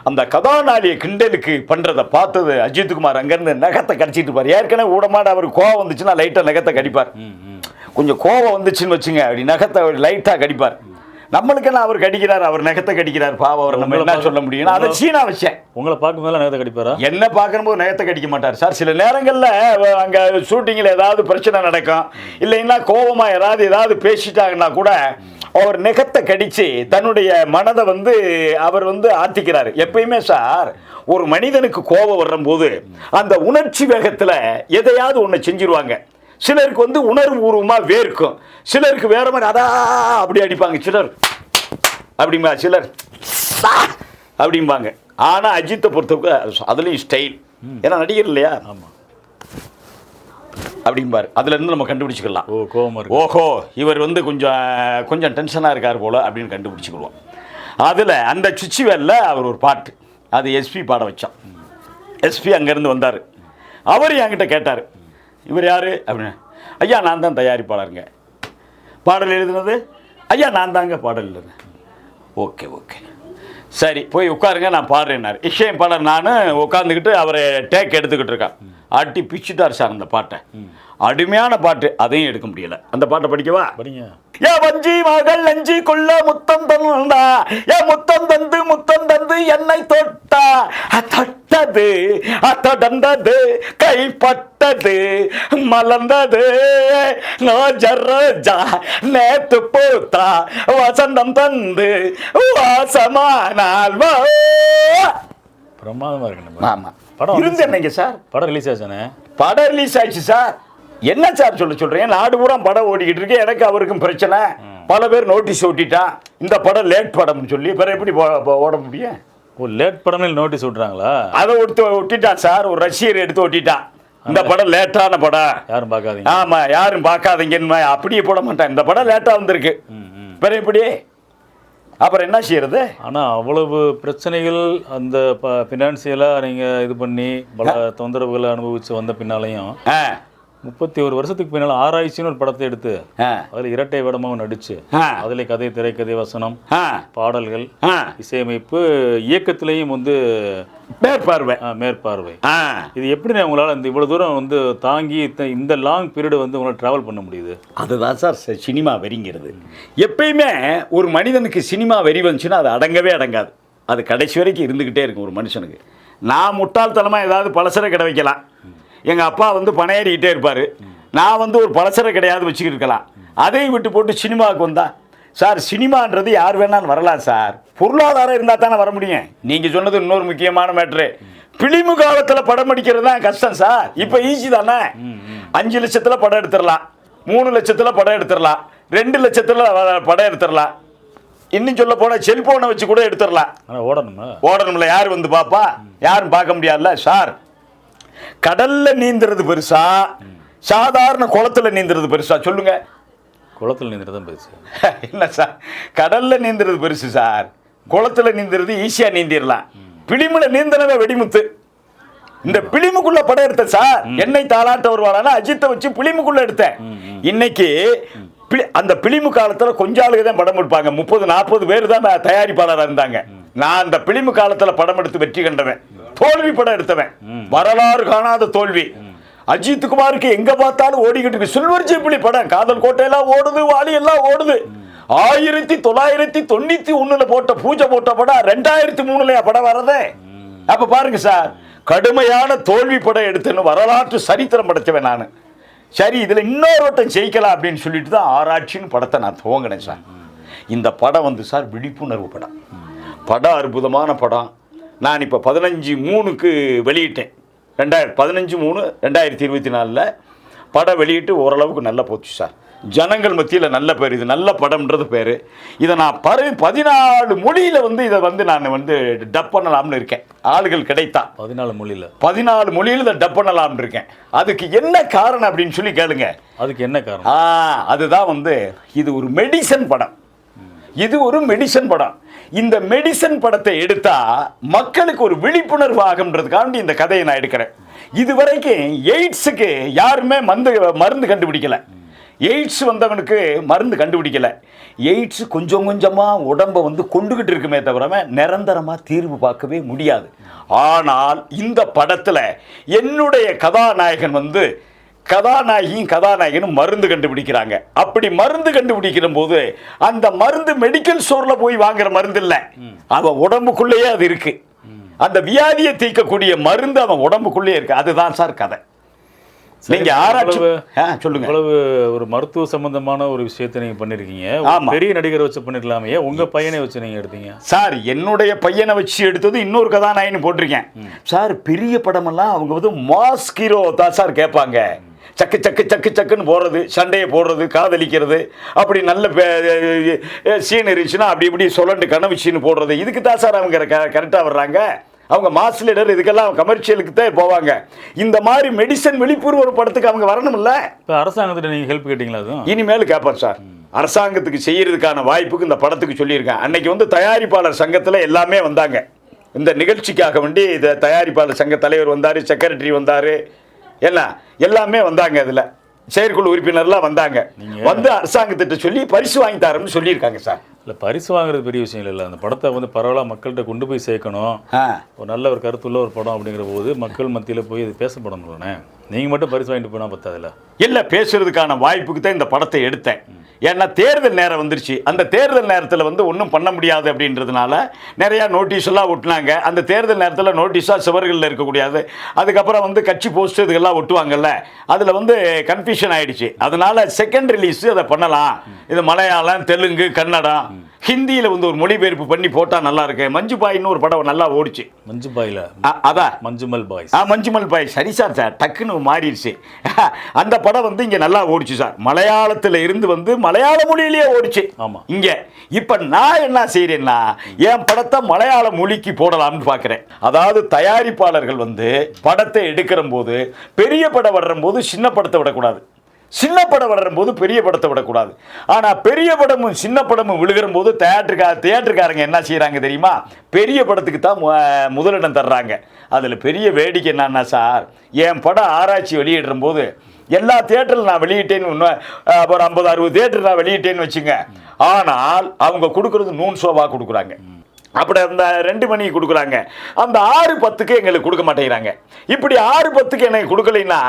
அந்த கதாநாயகி கிண்டலுக்கு பண்ணுறதை பார்த்தது அஜித் குமார் அங்கேருந்து நகத்தை கடிச்சிட்டு இருப்பார். ஏற்கனவே ஊடமாட அவர் கோவம் வந்துச்சுன்னா லைட்டாக நகத்தை கடிப்பார். கொஞ்சம் கோவம் வந்துச்சுன்னு வச்சுங்க, அப்படி நகத்தை லைட்டாக கடிப்பார். நம்மளுக்கெல்லாம் அவர் கடிக்கிறார், அவர் நகத்தை கடிக்கிறார், பாவம். அவர் நம்ம என்ன சொல்ல முடியும்? அதை சீனா வச்சேன். உங்களை பார்க்கும்போது நகத்தை கடிப்பாரா? என்ன பார்க்கும்போது நகத்தை கடிக்க மாட்டார் சார். சில நேரங்களில் அங்கே ஷூட்டிங்கில் ஏதாவது பிரச்சனை நடக்கும், இல்லைன்னா கோபமாக ஏதாவது பேசிட்டாங்கன்னா கூட அவர் நகத்தை கடித்து தன்னுடைய மனதை வந்து அவர் வந்து ஆத்திக்கிறார். எப்பயுமே சார், ஒரு மனிதனுக்கு கோபம் வரும்போது அந்த உணர்ச்சி வேகத்தில் எதையாவது ஒன்று செஞ்சிருவாங்க. சிலருக்கு வந்து உணர்வு பூர்வமாக வேர்க்கும், சிலருக்கு வேற மாதிரி அப்படி அடிப்பாங்க, சிலர் அப்படிம்பா, சிலர் அப்படிம்பாங்க. ஆனால் அஜித்தை பொறுத்தவரைக்கும் அதுலேயும் ஸ்டைல். ஏன்னா நடிகர் இல்லையா? ஆமாம். அப்படிம்பார். அதுலேருந்து நம்ம கண்டுபிடிச்சிக்கலாம். ஓ, கோவமா இருக்கு. ஓஹோ, இவர் வந்து கொஞ்சம் டென்ஷனாக இருக்கார் போல் அப்படின்னு கண்டுபிடிச்சிக்கிடுவோம். அதில் அந்த சுச்சிவேலில் அவர் ஒரு பாட்டு, அது எஸ்பி பாட வச்சோம். எஸ்பி அங்கேருந்து வந்தார். அவர் என்கிட்ட கேட்டார், இவர் யார் அப்படின்னு. ஐயா நான் தான் தயாரிப்பாளருங்க. பாடல் எழுதுனது ஐயா நான் தாங்க பாடல் எழுதுனேன். ஓகே ஓகே சரி போய் உட்காருங்க நான் பாடுறேன்னாரு. இசையம் பாடல் நான் உட்காந்துக்கிட்டு அவரை டேக் எடுத்துக்கிட்டு இருக்கேன். அடி பிச்சுட்டார் சார் அந்த பாட்டை. அருமையான பாட்டு, அதையும் எடுக்க முடியல. அந்த பாட்டை படிக்கவா? படிங்க. ஏ வஞ்சி மகள் நஞ்சி கொள்ள முத்தம் தந்தா, ஏ முத்தம் தந்து என்னை தொட்டா, தொட்டது தொடர்ந்தது கைப்பட்டது மலர்ந்தது நோஜரோஜா நேத்து பூத்தா வசந்தம் தந்து வாசமானால். பிரமாதமா இருக்கு. ஆமா படம் இருந்தேங்க சார். படம் ரிலீஸ் ஆச்சானே? படம் ரிலீஸ் ஆயிடுச்சு சார். என்ன சார் சொல்றேன், நாடு பூரா படம் ஓடிக்கிட்டு இருக்கு. எனக்கு அவருக்கும் பிரச்சனை. பல பேர் நோட்டீஸ் ஓட்டிட்டான், இந்த படம் லேட் படம்னு சொல்லி. பிறகு எப்படி ஓட முடியும்? ஓ, லேட் படம்னு நோட்டீஸ் விட்றாங்களா? அதை ஒட்டிட்டான் சார். ஒரு ரஷ்யர் எடுத்து ஒட்டிட்டான், இந்த படம் லேட்டான படம், யாரும் பார்க்காதீங்க. ஆமா யாரும் பார்க்காதீங்கன்னு. அப்படியே போட மாட்டான், இந்த படம் லேட்டா வந்திருக்கு. பிறகு எப்படி அப்புறம் என்ன செய்யறது? ஆனால் அவ்வளவு பிரச்சனைகள் அந்த ஃபினான்சியலாக நீங்கள் இது பண்ணி பல தொந்தரவுகளை அனுபவித்து வந்த பின்னாலையும் 31 வருஷத்துக்கு பின்னால் ஆராய்ச்சின்னு ஒரு படத்தை எடுத்து அதில் இரட்டை வேடமாகவும் நடிச்சு அதில் கதை, திரைக்கதை, வசனம், பாடல்கள், இசையமைப்பு, இயக்கத்திலையும் வந்து மேற்பார்வை. இது எப்படி உங்களால் இந்த இவ்வளோ தூரம் வந்து தாங்கி இந்த லாங் பீரியட் வந்து உங்களால் ட்ராவல் பண்ண முடியுது? அதுதான் சார் சினிமா வெறிங்கிறது. எப்பயுமே ஒரு மனிதனுக்கு சினிமா வெறி வந்துச்சுன்னா அது அடங்கவே அடங்காது. அது கடைசி வரைக்கும் இருந்துக்கிட்டே இருக்கும் ஒரு மனுஷனுக்கு. நான் முட்டாள்தனமாக ஏதாவது பலசர கடை வைக்கலாம், எங்கள் அப்பா வந்து பணையேறிக்கிட்டே இருப்பார், நான் வந்து ஒரு பலசர கிடையாது வச்சுக்கிட்டு இருக்கலாம். அதையும் விட்டு போட்டு சினிமாவுக்கு வந்தா சார், சினிமான்றது யார் வேணாலும் வரலாம் சார், பொருளாதாரம் இருந்தால் தானே வர முடியும். நீங்கள் சொன்னது இன்னொரு முக்கியமான மேட்ரு. பிலிமு காலத்தில் படம் அடிக்கிறது தான் கஷ்டம் சார். இப்போ ஈஸி தானே. 5 லட்சத்தில் படம் எடுத்துடலாம், 3 லட்சத்தில் படம் எடுத்துடலாம், 2 லட்சத்தில் படம் எடுத்துடலாம். இன்னும் சொல்ல போனால் செல்போனை வச்சு கூட எடுத்துடலாம். ஓடணும்ல, யார் வந்து பாப்பா? யாரும் பார்க்க முடியாதுல்ல சார். கடல்ல நீந்துறது பெருசா, சாதாரண குளத்துல நீந்துறது பெருசா? சொல்லுங்க. குளத்துல நீந்துறது பெருசு என்ன சார்? கடல்ல நீந்துறது பெருசு சார். குளத்துல நீந்துறது ஈஸியா நீந்திரலாம். பிலிமுல நீந்தனவே வெடிமுத்து. இந்த பிலிமுக்குள்ள படம் எடுத்த சார். என்னை தாளாட்ட வருவானா அஜித்தை வச்சு பிலிமுக்குள்ள எடுத்தேன். இன்னைக்கு அந்த பிலிமு காலத்துல கொஞ்சம் ஆளுங்க தான் படம் எடுப்பாங்க. 30-40 பேர் தான் தயாரிப்பாளராக இருந்தாங்க. நான் அந்த பிலிமு காலத்துல படம் எடுத்து வெற்றி கண்டவன், தோல்வி படம் எடுத்தவன், வரலாறு காணாத தோல்வி. அஜித் குமாருக்கு எங்க பார்த்தாலும் ஓடிக்கிட்டு இருக்கு. சில்வர் ஜூப்ளி படம், காதல் கோட்டையெல்லாம் ஓடுது, வாலி எல்லாம் ஓடுது. 1991 போட்ட பூஜை போட்ட படம் 2003 படம் வரதே. அப்ப பாருங்க சார், கடுமையான தோல்வி படம் எடுத்துன்னு வரலாற்று சரித்திரம் படைச்சவன் நான். சரி, இதுல இன்னொரு வட்டம் ஜெயிக்கலாம் அப்படின்னு சொல்லிட்டு தான் ஆராய்ச்சின்னு படத்தை நான் துவங்கினேன் சார். இந்த படம் வந்து சார் விழிப்புணர்வு படம். படம் அற்புதமான படம். நான் இப்போ 15/3 வெளியிட்டேன். 15/3/2024 படம் வெளியிட்டு ஓரளவுக்கு நல்லா போச்சு சார். ஜனங்கள் மத்தியில் நல்ல பேர், இது நல்ல படம்ன்றது பேர். இதை நான் 14 மொழியில் வந்து இதை வந்து நான் வந்து டப் பண்ணலாம்னு இருக்கேன். ஆளுகள் கிடைத்தா 14 மொழியில் இதை டப் பண்ணலாம்னு இருக்கேன். அதுக்கு என்ன காரணம் அப்படின்னு சொல்லி கேளுங்க. அதுக்கு என்ன காரணம்? அதுதான் வந்து இது ஒரு மெடிசன் படம். இது ஒரு மெடிசன் படம். இந்த மெடிசன் படத்தை எடுத்தா மக்களுக்கு ஒரு விழிப்புணர்வு ஆகும்ன்றதுக்காண்டி இந்த கதையை நான் எடுக்கிறேன். இதுவரைக்கும் எய்ட்ஸுக்கு யாருமே மருந்து கண்டுபிடிக்கல. எய்ட்ஸ் வந்தவனுக்கு மருந்து கண்டுபிடிக்கல. எய்ட்ஸ் கொஞ்சம் கொஞ்சமாக உடம்பை வந்து கொண்டுகிட்டு இருக்குமே தவிர நிரந்தரமாக தீர்வு பார்க்கவே முடியாது. ஆனால் இந்த படத்தில் என்னுடைய கதாநாயகன் வந்து கதாநாயகனும் மருந்து கண்டுபிடிக்கிறாங்க. அப்படி மருந்து கண்டுபிடிக்கிற போது அந்த மருந்து மெடிக்கல் ஸ்டோர்ல போய் வாங்குற மருந்து இல்லை, அவன் உடம்புக்குள்ளேயே அது இருக்கு. அந்த வியாதியை தீர்க்கக்கூடிய மருந்து அவன் உடம்புக்குள்ளேயே இருக்கு. அதுதான் சார் கதை. நீங்க ஆராய்ச்சி சொல்லுங்க. இவ்வளவு ஒரு மருத்துவ சம்பந்தமான ஒரு விஷயத்தை நீங்க பண்ணிருக்கீங்க. பெரிய நடிகரை வச்சு பண்ணிருக்கலாமே, உங்க பையனை வச்சு நீங்க எடுத்தீங்க சார். என்னுடைய பையனை வச்சு எடுத்தது இன்னொரு கதாநாயகன் போட்டிருக்கேன் சார். பெரிய படமெல்லாம் அவங்க வந்து மாஸ் ஹீரோ தான் சார் கேட்பாங்க. சக்கு சக்கு சக்கு சக்குன்னு போடுறது, சண்டையை போடுறது, காதலிக்கிறது, அப்படி நல்ல சீன் இருந்துச்சுன்னா அப்படி இப்படி சொல்லண்டு கனவு சீன் போடுறது, இதுக்கு தான் சார் அவங்க கரெக்டாக வர்றாங்க. அவங்க மாஸ் லீடர், இதுக்கெல்லாம் கமர்ஷியலுக்கு தான் போவாங்க. இந்த மாதிரி மெடிசன் விழிப்புணர்வு ஒரு படத்துக்கு அவங்க வரணும்ல. இப்போ அரசாங்கத்திட்ட நீங்கள் ஹெல்ப் கேட்டிங்களா? அதுவும் இனிமேல் கேட்பேன் சார். அரசாங்கத்துக்கு செய்யறதுக்கான வாய்ப்புக்கு இந்த படத்துக்கு சொல்லியிருக்கேன். அன்னைக்கு வந்து தயாரிப்பாளர் சங்கத்தில் எல்லாமே வந்தாங்க இந்த நிகழ்ச்சிக்காக வேண்டி. இந்த தயாரிப்பாளர் சங்க தலைவர் வந்தார், செக்ரட்டரி வந்தார், எல்லாமே வந்தாங்க. அதில் செயற்குழு உறுப்பினர்லாம் வந்தாங்க. வந்து அரசாங்கத்திட்ட சொல்லி பரிசு வாங்கி தரோம்னு சொல்லியிருக்காங்க சார். இல்லை, பரிசு வாங்குறது பெரிய விஷயம் இல்லை. அந்த படத்தை வந்து பரவாயில்ல மக்கள்கிட்ட கொண்டு போய் சேர்க்கணும். ஒரு நல்ல ஒரு கருத்துள்ள ஒரு படம் அப்படிங்கிற போது மக்கள் மத்தியில் போய் இது பேசப்படணும்லண்ணே. நீங்கள் மட்டும் பரிசு வாங்கிட்டு போனால் பத்தாதுல்ல. இல்லை, பேசுறதுக்கான வாய்ப்புக்கு தான் இந்த படத்தை எடுத்தேன். ஏன்னா தேர்தல் நேரம் வந்துருச்சு. அந்த தேர்தல் நேரத்தில் வந்து ஒன்றும் பண்ண முடியாது அப்படின்றதுனால நிறையா நோட்டீஸ் எல்லாம் ஒட்டினாங்க. அந்த தேர்தல் நேரத்தில் நோட்டீஸாக சுவர்களில் இருக்கக்கூடாது. அதுக்கப்புறம் வந்து கட்சி போஸ்ட் இதுக்கெல்லாம் ஒட்டுவாங்கல்ல, அதில் வந்து கன்ஃபியூஷன் ஆயிடுச்சு. அதனால செகண்ட் ரிலீஸ் அதை பண்ணலாம். இது மலையாளம், தெலுங்கு, கன்னடம், ஹிந்தியில் வந்து ஒரு மொழிபெயர்ப்பு பண்ணி போட்டால் நல்லா இருக்கு. மஞ்சு பாய்னு ஒரு படம் நல்லா ஓடிச்சு. மஞ்சு பாயில் அதான் மஞ்சுமல் பாய். மஞ்சுமல் பாய். சரி சார், டக்குன்னு மாறிடுச்சு. அந்த படம் வந்து இங்கே நல்லா ஓடிச்சு சார். மலையாளத்தில் இருந்து வந்து மலையாள மொழியிலேயே ஓடிச்சு. ஆமாம். இங்கே இப்போ நான் என்ன செய்கிறேன்னா என் படத்தை மலையாள மொழிக்கு போடலாம்னு பார்க்குறேன். அதாவது தயாரிப்பாளர்கள் வந்து படத்தை எடுக்கிற போது பெரிய படம் வர்ற போது சின்ன படத்தை விடக்கூடாது, சின்ன படம் வளர போது பெரிய படத்தை விடக்கூடாது. ஆனால் பெரிய படமும் சின்ன படமும் விழுகிற போது தியேட்டருக்காரங்க என்ன செய்கிறாங்க தெரியுமா? பெரிய படத்துக்கு தான் முதலிடம் தர்றாங்க. அதில் பெரிய வேடிக்கை என்னன்னா சார், என் படம் ஆராய்ச்சி வெளியிடுற போது எல்லா தியேட்டரில் நான் வெளியிட்டேன்னு ஒரு 50-60 தியேட்டர் நான் வெளியிட்டேன்னு வச்சுங்க. ஆனால் அவங்க கொடுக்குறது நூன் ஷோவாக கொடுக்குறாங்க. அப்படி அந்த 2 மணிக்கு கொடுக்குறாங்க. அந்த 6:10க்கு எங்களுக்கு கொடுக்க மாட்டேங்கிறாங்க. இப்படி 6:10க்கு எனக்கு கொடுக்கலைன்னா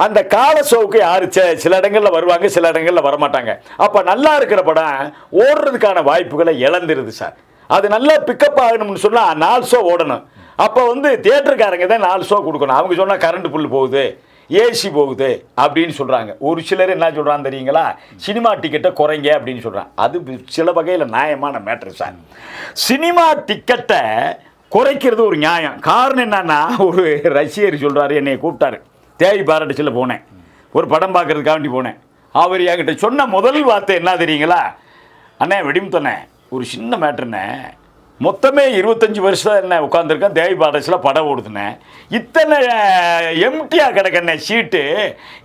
அந்த கால ஷோவுக்கு யாரு சில இடங்களில் வருவாங்க, சில இடங்களில் வரமாட்டாங்க. அப்போ நல்லா இருக்கிற படம் ஓடுறதுக்கான வாய்ப்புகளை இழந்துருது சார். அது நல்லா பிக்கப் ஆகணும்னு சொன்னால் 4 ஷோ ஓடணும். அப்போ வந்து தியேட்டருக்காரங்க தான் 4 ஷோ கொடுக்கணும். அவங்க சொன்னால் கரண்ட் புல் போகுது, ஏசி போகுது அப்படின்னு சொல்கிறாங்க. ஒரு சிலர் என்ன சொல்கிறான்னு தெரியுங்களா? சினிமா டிக்கெட்டை குறைங்க அப்படின்னு சொல்கிறாங்க. அது சில வகையில் நியாயமான மேட்ரு சார். சினிமா டிக்கெட்டை குறைக்கிறது ஒரு நியாயம். காரணம் என்னன்னா, ஒரு ரசிகர் சொல்கிறாரு, என்னை கூப்பிட்டாரு, தேவி பாராட்டுச்சில் போனேன், ஒரு படம் பார்க்கறதுக்காண்டி போனேன். அவர் என்கிட்ட சொன்ன முதல் வார்த்தை என்ன தெரியுங்களா? அண்ணே வெடிமுத்தண்ணே, ஒரு சின்ன மேட்ருண்ணே, மொத்தமே 25 வருஷம் என்ன உட்காந்துருக்கேன், தேவி பாரடஸில் படம் ஓடுதுனேன், இத்தனை எம்டியாக கிடக்கண்ணே சீட்டு,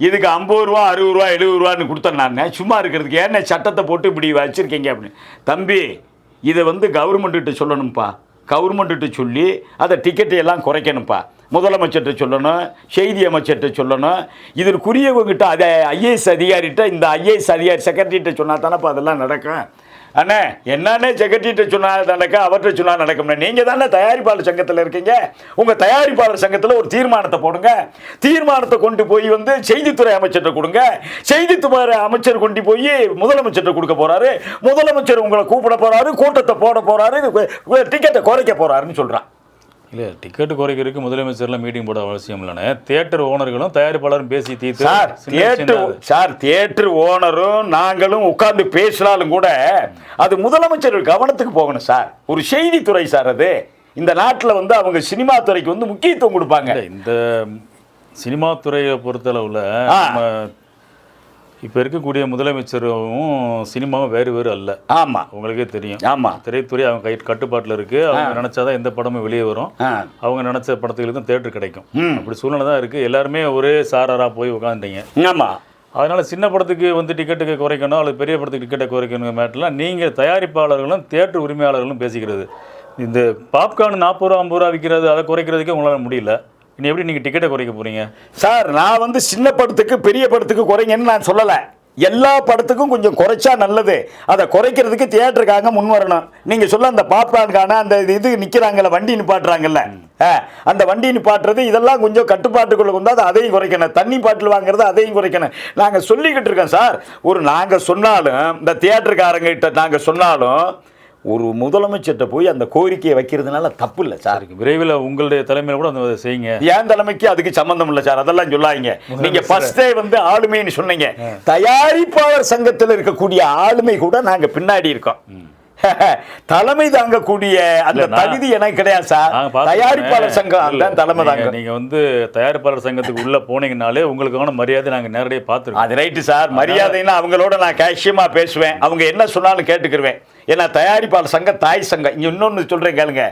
இதுக்கு 50 ரூபா 60 ரூபா 70 ரூபான்னு கொடுத்தேன் நான் சும்மா இருக்கிறதுக்கு, ஏன்னா சட்டத்தை போட்டு இப்படி வச்சுருக்கீங்க அப்படின்னு. தம்பி, இதை வந்து கவர்மெண்ட்டுகிட்ட சொல்லணும்ப்பா, கவர்மெண்ட்டுகிட்ட சொல்லி அதை டிக்கெட்டை எல்லாம் குறைக்கணும்ப்பா. முதலமைச்சர்கிட்ட சொல்லணும், செய்தி அமைச்சர்கிட்ட சொல்லணும், இதற்குரியவங்கிட்ட அதை ஐஏஎஸ் அதிகாரிகிட்ட, இந்த ஐஏஎஸ் அதிகாரி செக்ரட்டரிகிட்ட சொன்னால் தானேப்பா அதெல்லாம் நடக்கும். அண்ணே என்னன்னே செக்ரட்டரிகிட்ட சொன்னால் நடக்க, அவர்கிட்ட சொன்னால் நடக்கும்ண்ணே. நீங்கள் தானே தயாரிப்பாளர் சங்கத்தில் இருக்கீங்க. உங்கள் தயாரிப்பாளர் சங்கத்தில் ஒரு தீர்மானத்தை போடுங்க. தீர்மானத்தை கொண்டு போய் வந்து செய்தித்துறை அமைச்சர்கிட்ட கொடுங்க. செய்தித்துறை அமைச்சர் கொண்டு போய் முதலமைச்சர்கிட்ட கொடுக்க போகிறாரு. முதலமைச்சர் உங்களை கூப்பிட போகிறாரு, கூட்டத்தை போட போகிறாரு, டிக்கெட்டை குறைக்க போகிறாருன்னு சொல்கிறான். இல்லை, டிக்கெட்டு குறைக்கிறதுக்கு முதலமைச்சர்லாம் மீட்டிங் போட அவசியம் இல்லைண்ணே. தியேட்டர் ஓனர்களும் தயாரிப்பாளரும் பேசி தீர்த்து சார் தியேட்டர் ஓனரும் நாங்களும் உட்கார்ந்து பேசினாலும் கூட அது முதலமைச்சர் கவனத்துக்கு போகணும் சார். ஒரு செய்தித்துறை சார் அது. இந்த நாட்டில் வந்து அவங்க சினிமா துறைக்கு வந்து முக்கியத்துவம் கொடுப்பாங்க. இந்த சினிமா துறையை பொறுத்தளவில் இப்போ இருக்கக்கூடிய முதலமைச்சரும் சினிமாவும் வேறு வேறு அல்ல. ஆமாம், உங்களுக்கே தெரியும். ஆமாம், திரைத்துறை அவங்க கட்டுப்பாட்டில் இருக்குது. அவங்க நினச்சாதான் எந்த படமும் வெளியே வரும். அவங்க நினச்ச படத்துக்கு தான் தேட்டர் கிடைக்கும். அப்படி சூழ்நிலை தான் இருக்குது. எல்லாருமே ஒரே சாராராக போய் உட்காந்துட்டீங்க. ஆமாம். அதனால் சின்ன படத்துக்கு வந்து டிக்கெட்டுக்கு குறைக்கணும், அல்லது பெரிய படத்துக்கு டிக்கெட்டை குறைக்கணும் மேட்டெலாம் நீங்கள் தயாரிப்பாளர்களும் தியேட்டர் உரிமையாளர்களும் பேசிக்கிறது. இந்த பாப்கார்ன் 40 ரூபா 50 ரூபா விற்கிறது, அதை குறைக்கிறதுக்கே உங்களால் முடியல. இனி எப்படி நீங்கள் டிக்கெட்டை குறைக்க போகிறீங்க? சார், நான் வந்து சின்ன படத்துக்கு பெரிய படத்துக்கு குறைங்கன்னு நான் சொல்லலை. எல்லா படத்துக்கும் கொஞ்சம் குறைச்சா நல்லது. அதை குறைக்கிறதுக்கு தியேட்டருக்காக முன் வரணும். நீங்கள் சொல்ல அந்த பாப்கார்னுக்கான அந்த இது நிற்கிறாங்கல்ல, வண்டி நிப்பாட்டுறாங்கல்ல, அந்த வண்டி நிப்பாட்டுறது இதெல்லாம் கொஞ்சம் கட்டுப்பாட்டுக்குள்ளே கொண்டு அது அதையும் குறைக்கணும். தண்ணி பாட்டில் வாங்குறது அதையும் குறைக்கணும். நாங்கள் சொல்லிக்கிட்டு இருக்கோம் சார். நாங்கள் சொன்னாலும் இந்த தியேட்டருக்காரங்கிட்ட நாங்கள் சொன்னாலும் ஒரு முதலமைச்சர்கிட்ட போய் அந்த கோரிக்கையை வைக்கிறதுனால தப்பு இல்லை சார். விரைவில் உங்களுடைய தலைமையில் கூட அந்த செய்யுங்க. என் தலைமைக்கு அதுக்கு சம்பந்தம் இல்லை சார். அதெல்லாம் சொல்லாதீங்க. நீங்க ஃபர்ஸ்டே வந்து ஆளுமைன்னு சொன்னீங்க. தயாரிப்பாளர் சங்கத்தில் இருக்கக்கூடிய ஆளுமை கூட நாங்கள் பின்னாடி இருக்கோம். தலைமை தாங்கக்கூடிய அந்த தகுதி எனக்கு கிடையாது சார். தயாரிப்பாளர் சங்கம் அதுதான் தலைமை தாங்க. நீங்க வந்து தயாரிப்பாளர் சங்கத்துக்கு உள்ள போனீங்கனாலே உங்களுக்கான மரியாதை நாங்க நேரடியாக பார்த்துருக்கோம். அது ரைட்டு சார். மரியாதைன்னா அவங்களோட நான் கேஷியமா பேசுவேன், அவங்க என்ன சொன்னாலும் கேட்டுக்கிருவேன். ஏன்னா தயாரிப்பாளர் சங்கம் தாய் சங்கம். இங்க இன்னொன்னு சொல்றேன் கேளுங்க,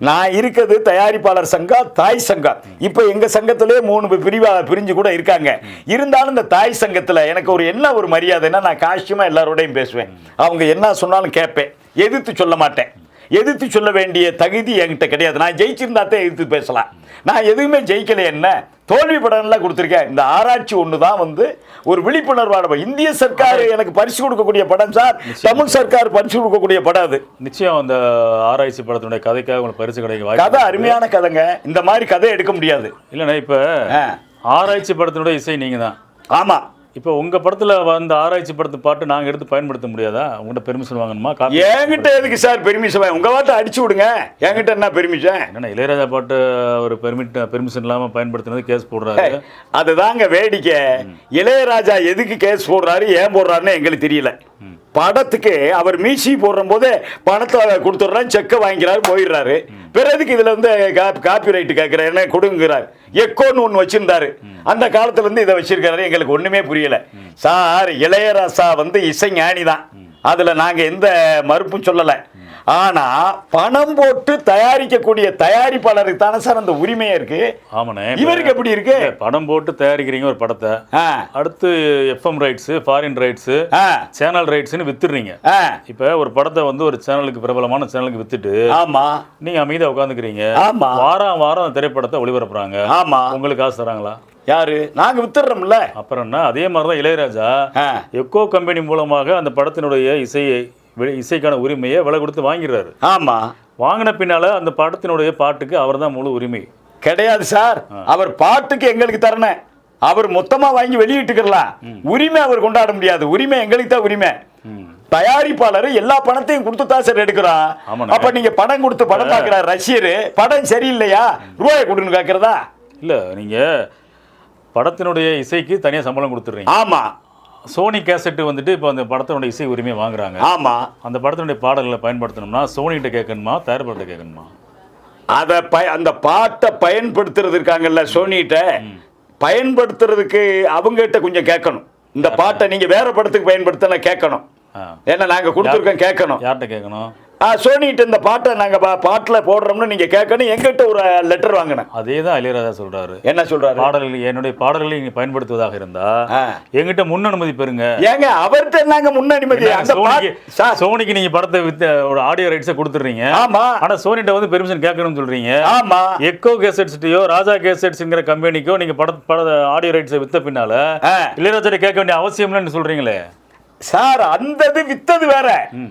நான் இருக்கிறது தயாரிப்பாளர் சங்கம் தாய் சங்கம். இப்ப எங்க சங்கத்திலே 3 பிரிவா பிரிஞ்சு கூட இருக்காங்க. இருந்தாலும் இந்த தாய் சங்கத்துல எனக்கு ஒரு மரியாதைன்னா நான் காஷியமா எல்லாரோடையும் பேசுவேன், அவங்க என்ன சொன்னாலும் கேட்பேன், எதிர்த்து சொல்ல மாட்டேன். எதிர்த்து சொல்ல வேண்டிய தகுதி என்கிட்ட கிடையாது. நான் ஜெயிச்சிருந்தாத்தே எதிர்த்து பேசலாம். நான் எதுவுமே ஜெயிக்கல, என்ன தோல்வி படம்லாம் கொடுத்துருக்கேன். இந்த ஆராய்ச்சி ஒன்று தான் வந்து ஒரு விழிப்புணர்வான. இந்திய சர்க்கார் எனக்கு பரிசு கொடுக்கக்கூடிய படம் சார், தமிழ் சர்க்கார் பரிசு கொடுக்கக்கூடிய படம் அது. நிச்சயம் அந்த ஆராய்ச்சி படத்தினுடைய கதைக்காக உங்களுக்கு பரிசு கிடைக்கும். கதை அருமையான கதைங்க. இந்த மாதிரி கதை எடுக்க முடியாது. இல்லைண்ணா, இப்போ ஆராய்ச்சி படத்தினுடைய இசை நீங்க தான். ஆமா. இப்போ உங்க படத்துல வந்த ஆராய்ச்சி படத்து பாட்டு நாங்க எடுத்து பயன்படுத்த முடியாதா? உங்கள்கிட்ட பெர்மிஷன் வாங்கணுமா? என்கிட்ட எதுக்கு சார் பெர்மிஷன்? உங்க பாட்டை அடிச்சு விடுங்க, என்கிட்ட என்ன பெர்மிஷன்? என்ன இளையராஜா பாட்டு ஒரு பெர்மிஷன் இல்லாம பயன்படுத்தினது கேஸ் போடுறாரு. அதுதாங்க வேடிக்கை. இளையராஜா எதுக்கு கேஸ் போடுறாரு, ஏன் போடுறாருன்னு எங்களுக்கு தெரியல. படத்துக்கு அவர் மீசி போடுற போது பணத்தை கொடுத்துட்றாரு, செக்கை வாங்கிக்கிறாரு, போயிடுறாரு. பிறகு இதுல வந்து காப்பி ரைட்டு கேட்கிறாரு, என்ன கொடுங்கிறார். எக்கோன்னு ஒன்று வச்சிருந்தாரு, அந்த காலத்துல இருந்து இதை வச்சிருக்காரு. எங்களுக்கு ஒண்ணுமே புரியல சார். இளையராஜா வந்து இசை ஞானி தான், அதுல நாங்க எந்த மறுப்பும் சொல்லலை. ஆனா பணம் போட்டு தயாரிக்கக்கூடிய தயாரிப்பாளருக்கு தானே சார் அந்த உரிமையா இருக்கு. ஆமாண்ணே. இவருக்கு எப்படி இருக்கு? பணம் போட்டு தயாரிக்கிறீங்க ஒரு படத்தை, அடுத்து FM rights, foreign rights, channel ரைட்ஸ்னு வித்துடுறீங்க. இப்ப ஒரு படத்தை வந்து ஒரு சேனலுக்கு, பிரபலமான சேனலுக்கு வித்துட்டு, ஆமா, நீங்க அமைதியா உட்காந்துக்கிறீங்க. ஆமா, வாரம் வாரம் திரைப்படத்தை ஒளிபரப்புறாங்க. ஆமா, உங்களுக்கு காசு தராங்களா? யாரு? நாங்க வித்துறோம்ல. அப்புறம் என்ன? அதே மாதிரிதான் இளையராஜா எக்கோ கம்பெனி மூலமாக அந்த படத்தினுடைய இசைக்கான உரிமையை விலை கொடுத்து வாங்கிறாரு. ஆமா, வாங்கின பின்னால அந்த படத்தினுடைய பாட்டுக்கு அவர் தான் முழு உரிமை. கிடையாது சார். அவர் பாட்டுக்கு எங்களுக்கு தரணும், அவர் மொத்தமா வாங்கி வெளியிட்டுக்கலாம். உரிமை அவர் கொண்டாட முடியாது. உரிமை எங்களுக்கு தான் உரிமை. தயாரிப்பாளர் எல்லா பணத்தையும் கொடுத்து தான் சார் எடுக்கிறான். அப்ப நீங்க பணம் கொடுத்து படம் பார்க்கிறார் ரசிகர், படம் சரியில்லையா ரூபாய் கொடுன்னு கேட்கறதா? இல்ல, நீங்க படத்தினுடைய இசைக்கு தனியா சம்பளம் கொடுத்துறீங்க. ஆமா. சோனி கேசட் வந்துட்டு இப்போ அந்த படத்தினுடைய இசை உரிமையை வாங்குறாங்க. ஆமா. அந்த படத்தினுடைய பாடல்களை பயன்படுத்தணும்னா சோனிகிட்ட கேட்கணுமா, தயாரிப்பாளர்கிட்ட கேட்கணுமா? அதை அந்த பாட்டை பயன்படுத்துறது இருக்காங்கல்ல, சோனிகிட்ட பயன்படுத்துறதுக்கு அவங்ககிட்ட கொஞ்சம் கேட்கணும். இந்த பாட்டை நீங்க வேற படத்துக்கு பயன்படுத்தினா கேட்கணும். ஏன்னா நாங்க கொடுத்துருக்கோம், கேட்கணும். யார்கிட்ட கேட்கணும்? சோனிகிட்ட இந்த பாட்டை நாங்க பாட்டில் போடுறோம்னு நீங்க கேட்கணும், எங்கிட்ட ஒரு லெட்டர் வாங்கணும். அதே தான் இளையராஜா சொல்றாரு. என்ன சொல்றாரு? பாடல்கள், என்னுடைய பாடல்களை நீங்க பயன்படுத்துவதாக இருந்தா எங்கிட்ட முன் அனுமதி பெறுங்க. ஏங்க அவர்கிட்ட என்னங்க முன் அனுமதி? சோனிக்கு நீங்க படத்தை வித் ஒரு ஆடியோ ரைட்ஸை கொடுத்துறீங்க. ஆமா. ஆனா சோனிட்ட வந்து பெர்மிஷன் கேட்கணும்னு சொல்றீங்க. ஆமா. எக்கோ கேசட்ஸ்டையோ ராஜா கேசட்ஸ்ங்கிற கம்பெனிக்கோ நீங்க பட ஆடியோ ரைட்ஸை வித்த பின்னால இளையராஜா கேட்க வேண்டிய அவசியம் இல்லைன்னு சொல்றீங்களே சார். அந்த வித்தது வேற.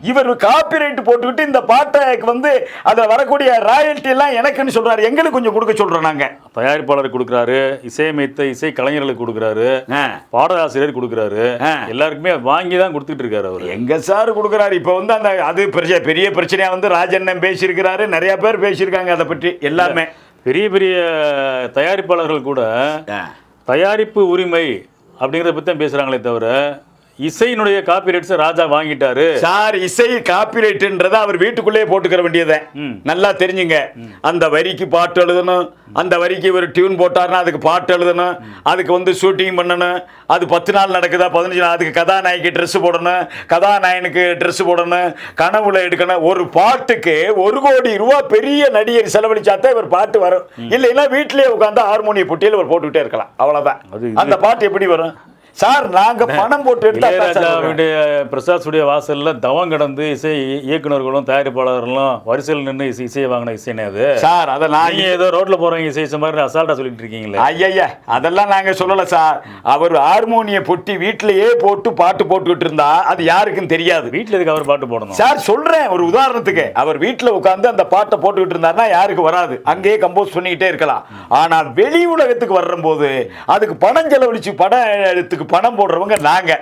இவர் காப்பிரைட் போட்டுக்கிட்டு இந்த பாட்டுக்கு வந்து அதுல வரக்கூடிய ராயல்டி எல்லாம் எனக்குன்னு சொல்றாரு, எங்களுக்கு கொஞ்சம் கொடுக்க சொல்றோம். நாங்க தயாரிப்பாளருக்கு கொடுக்குறாரு, இசையமைத்த இசை கலைஞர்களுக்கு கொடுக்குறாரு, பாடலாசிரியர் கொடுக்குறாரு, எல்லாருக்குமே வாங்கி தான் கொடுத்துட்டு இருக்காரு. அவர் எங்க சார் கொடுக்குறாரு? இப்ப வந்து அந்த அது பெரிய பிரச்சனையா வந்து ராஜண்ணன் பேசியிருக்கிறாரு, நிறைய பேர் பேசியிருக்காங்க அதை பற்றி. எல்லாமே பெரிய பெரிய தயாரிப்பாளர்கள் கூட தயாரிப்பு உரிமை அப்படிங்கிறத பத்தி தான் பேசுறாங்களே தவிர இசையினுடைய காப்பிரைட்ஸ் ராஜா வாங்கிட்டாரு சார். இசை காப்பிரைட்ன்றத அவர் வீட்டுக்குள்ளேயே போட்டுக்கிற வேண்டியதை நல்லா தெரிஞ்சுங்க. அந்த வரிக்கு பாட்டு எழுதணும், அந்த வரிக்கு ஒரு டியூன் போட்டாருன்னா அதுக்கு பாட்டு எழுதணும், அதுக்கு வந்து ஷூட்டிங் பண்ணணும். அது 10 நாள் நடக்குதா 15 நாள், அதுக்கு கதாநாயகி ட்ரெஸ் போடணும், கதாநாயகனுக்கு ட்ரெஸ் போடணும், கனவுல எடுக்கணும். ஒரு பாட்டுக்கு 1 கோடி ரூபாய் பெரிய நடிகர் செலவழிச்சாத்தான் இவர் பாட்டு வரும். இல்லைன்னா வீட்டிலேயே உட்காந்து ஹார்மோனிய பொட்டியில் இவர் போட்டுக்கிட்டே இருக்கலாம். அவ்வளவுதான். அந்த பாட்டு எப்படி வரும் சார்? நாங்க பணம் போட்டு இளையராஜாவுடைய பிரசாத்ஸுடைய வாசல்ல தவம் கடந்து இசை இயக்குநர்களும் தயாரிப்பாளர்களும் வரிசையில் நின்று இசையை வாங்கின இசைனே அது சார். அதெல்லாம் நீங்க ஏதோ ரோட்ல போறவங்க இசை மாதிரி அசால்ட்டா சொல்லிட்டு இருக்கீங்களே. ஐயா, அதெல்லாம் நாங்க சொல்லல சார். அவர் ஹார்மோனிய பொட்டி வீட்டிலேயே போட்டு பாட்டு போட்டுக்கிட்டு இருந்தா அது யாருக்கும் தெரியாது. வீட்டுல எதுக்கு அவர் பாட்டு போடணும் சார்? சொல்றேன் ஒரு உதாரணத்துக்கு. அவர் வீட்டுல உட்கார்ந்து அந்த பாட்டை போட்டுக்கிட்டு இருந்தாருன்னா யாருக்கு வராது, அங்கேயே கம்போஸ் பண்ணிக்கிட்டே இருக்கலாம். ஆனா வெளி உலகத்துக்கு வர்ற போது அதுக்கு பணம் செலவழிச்சு படம் எடுத்துக்கு பணம் போடுறவங்க நாங்க.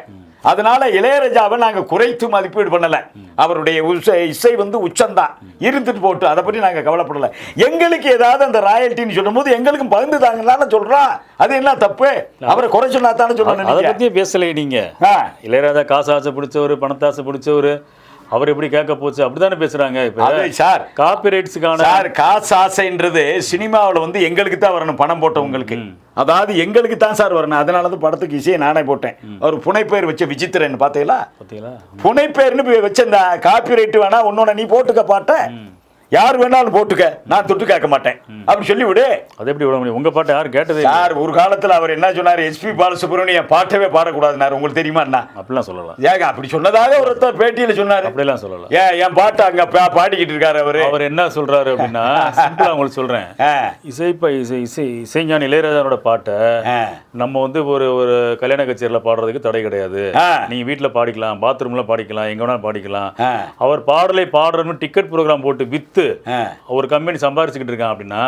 அதனால இளையராஜாவை நாங்க குறைத்து மதிப்பீடு பண்ணல. அவருடைய இசை வந்து உச்சம்தான், இருந்துட்டு போட்டு அதை பற்றி நாங்க கவலைப்படல. எங்களுக்கு ஏதாவது அந்த ராயல்ட்டின்னு சொல்லும் போது எங்களுக்கும் பகிர்ந்து தாங்கன்னு சொல்றோம். அது என்ன தப்பு? அவரை குறை சொன்னா தானே சொல்லணும். அதை பத்தியே பேசலை நீங்க. இளையராஜா காசு ஆசை பிடிச்சவர், பணத்தாசை பிடிச்சவர், அவர் எப்படி கேட்க போச்சு அப்படிதானே பேசுறாங்க இப்ப அது சார் காப்பிரைட்ஸுக்கான சார் காசு ஆசைன்றது சினிமாவில் வந்து எங்களுக்கு தான் வரணும், பணம் போட்டவங்களுக்கு. அதாவது எங்களுக்கு தான் சார் வரணும். அதனால தான் படத்துக்கு இசையை நானே போட்டேன். ஒரு புனைப்பேர் வச்ச விசித்திரன் பார்த்தீங்களா? புனைப்பேர்னு வச்ச இந்த காப்பிரைட் வேணா ஒன்னொன்னு நீ போட்டுக்க பாட்ட, யார் வேணாலும் போட்டுக்க, நான் தொட்டு கேட்க மாட்டேன் அப்படி சொல்லி விடு. அது எப்படி விட முடியும்? உங்க பாட்டை யாரும் கேட்டதே சார். ஒரு காலத்துல அவர் என்ன சொன்னார், எஸ்பி பாலசுப்ரமணியம் பாட்டவே பாடக்கூடாதுனாரு. உங்களுக்கு தெரியுமா? என்ன அப்படிலாம் சொல்லலாம். ஏங்க அப்படி சொன்னதாக ஒருத்தர் பேட்டியில சொன்னாரு. அப்படிலாம் சொல்லலாம். என் பாட்டு அங்க பாடிக்கிட்டு இருக்காரு அவரு. அவர் என்ன சொல்றாரு அப்படின்னா, சிம்பிளா உங்களுக்கு சொல்றேன், இசைஞானி இளையராஜாவோட பாட்டை நம்ம வந்து ஒரு கல்யாண கச்சேரியில பாடுறதுக்கு தடை கிடையாது. நீங்க வீட்டுல பாடிக்கலாம், பாத்ரூம்ல பாடிக்கலாம், எங்க வேணாலும் பாடிக்கலாம். அவர் பாடலை பாடுறன்னு டிக்கெட் ப்ரோக்ராம் போட்டு வித்து ஒரு கம்பெனி சம்பாரிச்சுக்கிட்டு இருக்கான் அப்படின்னா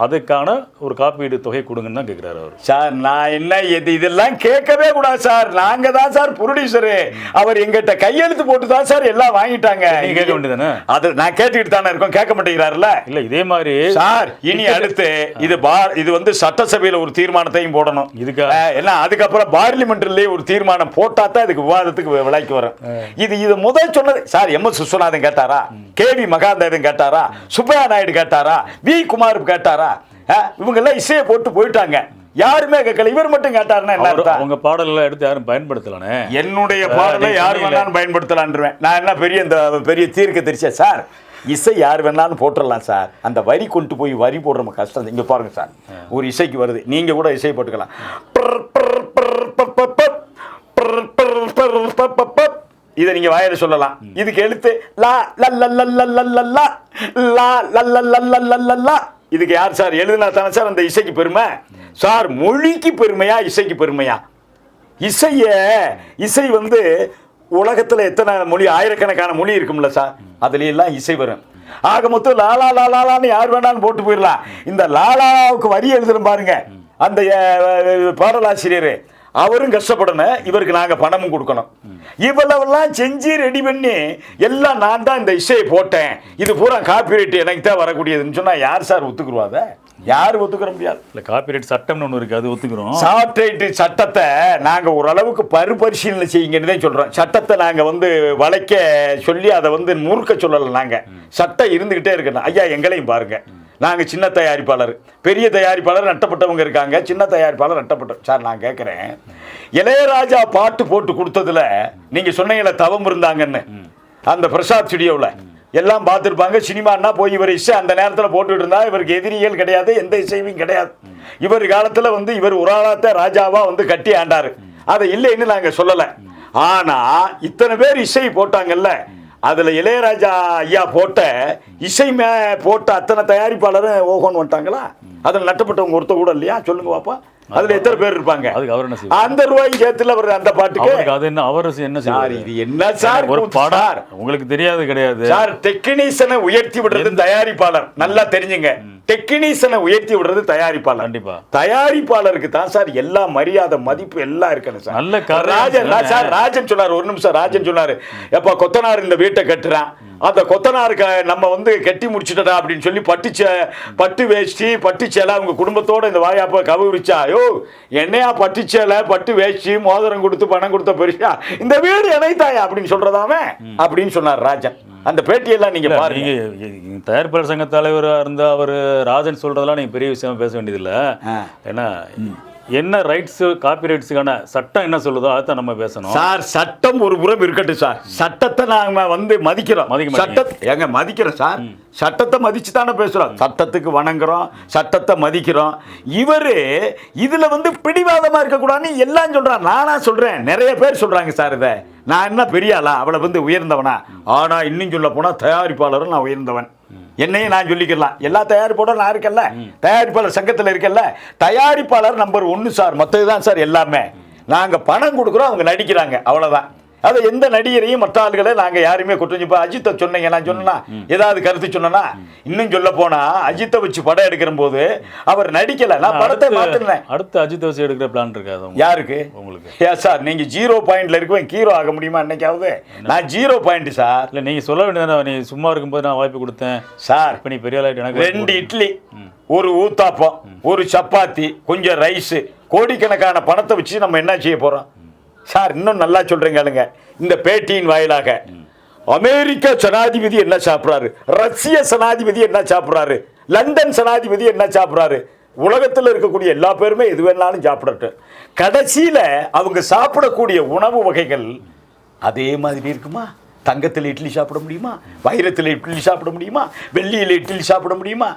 அதுக்கான ஒரு காப்பீடு தொகை கொடுங்கன்னு தான் கேட்கிறாரு அவர். சார் நான் என்ன இதெல்லாம் கேட்கவே கூடாது சார். நாங்க தான் சார் ப்ரொடியூசரு. அவர் எங்கிட்ட கையெழுத்து போட்டு தான் சார் எல்லாம் வாங்கிட்டாங்க. நீங்க கேட்க வேண்டியதானே? அது நான் கேட்டுக்கிட்டு தானே இருக்கோம். கேட்க மாட்டேங்கிறாருல்ல? இல்ல இதே மாதிரி சார் இனி அடுத்து இது வந்து சட்டசபையில ஒரு தீர்மானத்தையும் போடணும். இதுக்காக என்ன அதுக்கப்புறம் பார்லிமெண்ட்லயே ஒரு தீர்மானம் போட்டா தான் இதுக்கு விவாதத்துக்கு விலைக்கு வரும். இது முதல் சொன்னது சார். எம்.எஸ். விஸ்வநாதன் கேட்டாரா? கே.வி. மகாதேவன் கேட்டாரா? சுப்பையா நாயுடு கேட்டாரா? வி. குமார் கேட்டாரா? இவங்க எல்லாம் இசையை போட்டு போயிட்டாங்க. யாருமே கேட்கல. இவர் மட்டும் கேட்டாருன்னா என்ன அர்த்தம்? உங்க பாடல்ல எடுத்து யாரும் பயன்படுத்தலானே. என்னுடைய பாடலை யார் வேணாலும் பயன்படுத்தலான்றுவேன். நான் என்ன பெரிய தீர்க்க தெரிச்சேன் சார். இசை யார் வேணாலும் போட்டுடலாம் சார். அந்த வரி கொண்டு போய் வரி போடுற கஷ்டம். இங்க பாருங்க சார், ஒரு இசைக்கு வருது, நீங்க கூட இசை போட்டுக்கலாம். இதை நீங்க வாயில சொல்லலாம். இதுக்கு எழுத்து லா லல்லல்லல்லல்லல்லல்லா லா லல்லல்லல்லல்லல்லா. இதுக்கு யார் சார் எழுதுனா தானே சார் அந்த இசைக்கு பெருமை? சார் மொழிக்கு பெருமையா இசைக்கு பெருமையா? இசை வந்து உலகத்துல எத்தனை மொழி, ஆயிரக்கணக்கான மொழி இருக்கும்ல சார், அதுல எல்லாம் இசை வரும். ஆக மொத்தம் லாலா லாலான்னு யார் வேணாலும் போட்டு போயிடலாம். இந்த லாலாவுக்கு வரி எழுதுறோம் பாருங்க, அந்த பாடலாசிரியர் அவரும் கஷ்டப்படணும், இவருக்கு நாங்க பணமும் கொடுக்கணும். இவ்வளவெல்லாம் செஞ்சு ரெடி பண்ணி எல்லாம் நான் தான் இந்த இசையை போட்டேன், இது பூரா காப்பிரைட் எனக்கு தான் வரக்கூடியதுன்னு சொன்னா யார் சார் ஒத்துக்குருவாத? யாரும் ஒத்துக்கிற முடியாது. இல்லை, காப்பிரைட் சட்டம்னு ஒன்று இருக்குது, அது ஒத்துக்கிறோம். காப்பிரைட் சட்டத்தை நாங்கள் ஓரளவுக்கு பரிசீலனை செய்யுங்கன்னு தான் சொல்கிறோம். சட்டத்தை நாங்கள் வந்து வளைக்க சொல்லி அதை வந்து முறுக்க சொல்லலை. நாங்கள் சட்டம் இருந்துக்கிட்டே இருக்கணும். ஐயா எங்களையும் பாருங்க, நாங்கள் சின்ன தயாரிப்பாளர், பெரிய தயாரிப்பாளர் நட்டப்பட்டவங்க இருக்காங்க, சின்ன தயாரிப்பாளர் நட்டப்பட்ட. சார் நான் கேட்குறேன், இளையராஜா பாட்டு போட்டு கொடுத்ததுல நீங்கள் சொன்னீங்கள தவம் இருந்தாங்கன்னு, அந்த பிரசாத் ஸ்டுடியோவில் எல்லாம் பார்த்துருப்பாங்க. சினிமான்னா போய் இவர் இசை அந்த நேரத்தில் போட்டுட்டு இருந்தா இவருக்கு எதிரிகள் கிடையாது, எந்த இசையும் கிடையாது. இவர் காலத்தில் வந்து இவர் ஒரு ஆளாத்த ராஜாவாக வந்து கட்டி ஆண்டார். அதை இல்லைன்னு நாங்கள் சொல்லலை. ஆனால் இத்தனை பேர் இசை போட்டாங்கல்ல, அதில் இளையராஜா ஐயா போட்ட இசை போட்ட அத்தனை தயாரிப்பாளரும் ஓகோன்னு வந்துட்டாங்களா? அதில் நட்டப்பட்டவங்க ஒருத்தர் கூட இல்லையா? சொல்லுங்க பாப்பா. அதுல எத்தனை பேர் இருப்பாங்க? அதுக்கு அவர் என்ன செய்வார்? அந்த ரூபாய் சேர்த்துல அவர் அந்த பாட்டுக்கு அது என்ன அவர் என்ன செய்வார்? இது என்ன சார் ஒரு பாடம் உங்களுக்கு தெரியாது கிடையாது சார். டெக்னீஷியனை உயர்த்தி விடுறது தயாரிப்பாளர், நல்லா தெரிஞ்சுங்க. டெக்னீஷியனை உயர்த்தி விடுறது தயாரிப்பாளர். கண்டிப்பா தயாரிப்பாளருக்கு தான் சார் எல்லா மரியாதை மதிப்பு எல்லாம் இருக்கணும் சார். நல்ல ராஜன் சொன்னார், ஒரு நிமிஷம். ராஜன் சொன்னாரு, எப்ப கொத்தனார் இந்த வீட்டை கட்டுறான், அந்த கொத்தனாருக்கு நம்ம வந்து கட்டி முடிச்சுட்டா அப்படின்னு சொல்லி பட்டு வேஷ்டி பட்டு சேலை அவங்க குடும்பத்தோட இந்த வாயாப்ப கவுரிச்சா, ஐயோ என்னையா பட்டு சேலை பட்டு வேஷ்டி மோதிரம் கொடுத்து பணம் கொடுத்த பெருசா, இந்த வீடு இணைத்தாயா அப்படின்னு சொல்றதாமே அப்படின்னு சொன்னார் ராஜன். அந்த பேட்டியெல்லாம் நீங்க பாருங்க. தயாரிப்பாளர் சங்க தலைவராக இருந்தா அவர் ராஜன் சொல்றதெல்லாம் நீங்க பெரிய விஷயமா பேச வேண்டியதில்லை. ஏன்னா என்ன ரைட்ஸ் காப்பிரைட்ஸுக்கான சட்டம் என்ன சொல்லுதோ அதை நம்ம பேசணும் சார். சட்டம் ஒரு புறம் இருக்கட்டும் சார், சட்டத்தை நாம வந்து மதிக்கிறோம். சட்டத்தை எங்க மதிக்கிறோம் சார், சட்டத்தை மதிச்சு தானே பேசுறோம், சட்டத்துக்கு வணங்குறோம், சட்டத்தை மதிக்கிறோம். இவரு இதுல வந்து பிடிவாதமா இருக்கக்கூடாதுன்னு எல்லாம் சொல்றான். நானா சொல்றேன், நிறைய பேர் சொல்றாங்க சார். இதை நான் என்ன பெரிய ஆளா, அவளை வந்து உயர்ந்தவனா? ஆனா இன்னும் சொல்ல போனா தயாரிப்பாளரும் நான் உயர்ந்தவன், என்னையும் நான் சொல்லிக்கலாம். எல்லா தயாரிப்போட நான் இருக்கல, தயாரிப்பாளர் சங்கத்தில் இருக்கல. தயாரிப்பாளர் நம்பர் 1 சார், மற்றதுதான் சார் எல்லாமே. நாங்கள் பணம் கொடுக்குறோம், அவங்க நடிக்கிறாங்க, அவ்வளோதான். அதை எந்த நடிகரையும் மற்ற ஆளுகளை நாங்கள் யாருமே குற்றம். இப்போ அஜித்தை சொன்னீங்க, நான் சொன்னா ஏதாவது கருத்து சொன்னா, இன்னும் சொல்ல போனா அஜித்தை வச்சு படம் எடுக்கிற போது அவர் நடிக்கல, நான் படத்தை மாத்தினேன். அடுத்து அஜித்தை வச்சு எடுக்கிற பிளான் இருக்காது யாருக்கு? உங்களுக்கு. ஏ சார், நீங்க 0 பாயிண்ட்ல இருக்கவன் ஹீரோ ஆக முடியுமா என்னைக்காவது? நான் 0 பாயிண்ட் சார். இல்லை நீங்கள் சொல்ல வேண்டியதானே, நீ சும்மா இருக்கும்போது நான் வாய்ப்பு கொடுத்தேன் சார். இப்போ நீ பெரிய ஆளாயிட்டு எனக்கு 2 இட்லி, ஒரு ஊத்தாப்பம், ஒரு சப்பாத்தி, கொஞ்சம் ரைஸு, கோடிக்கணக்கான பணத்தை வச்சு நம்ம என்ன செய்ய போறோம் சார்? இன்னும் நல்லா சொல்றீங்க, இந்த பேட்டியின் வாயிலாக அமெரிக்க ஜனாதிபதி என்ன சாப்பிட்றாரு, ரஷ்ய ஜனாதிபதி என்ன சாப்பிட்றாரு, லண்டன் ஜனாதிபதி என்ன சாப்பிட்றாரு, உலகத்தில் இருக்கக்கூடிய எல்லா பேருமே எது வேணாலும் சாப்பிடட்டும். கடைசியில் அவங்க சாப்பிடக்கூடிய உணவு வகைகள் அதே மாதிரி இருக்குமா? தங்கத்தில் இட்லி சாப்பிட முடியுமா? வைரத்தில் இட்லி சாப்பிட முடியுமா? வெள்ளியில் இட்லி சாப்பிட முடியுமா?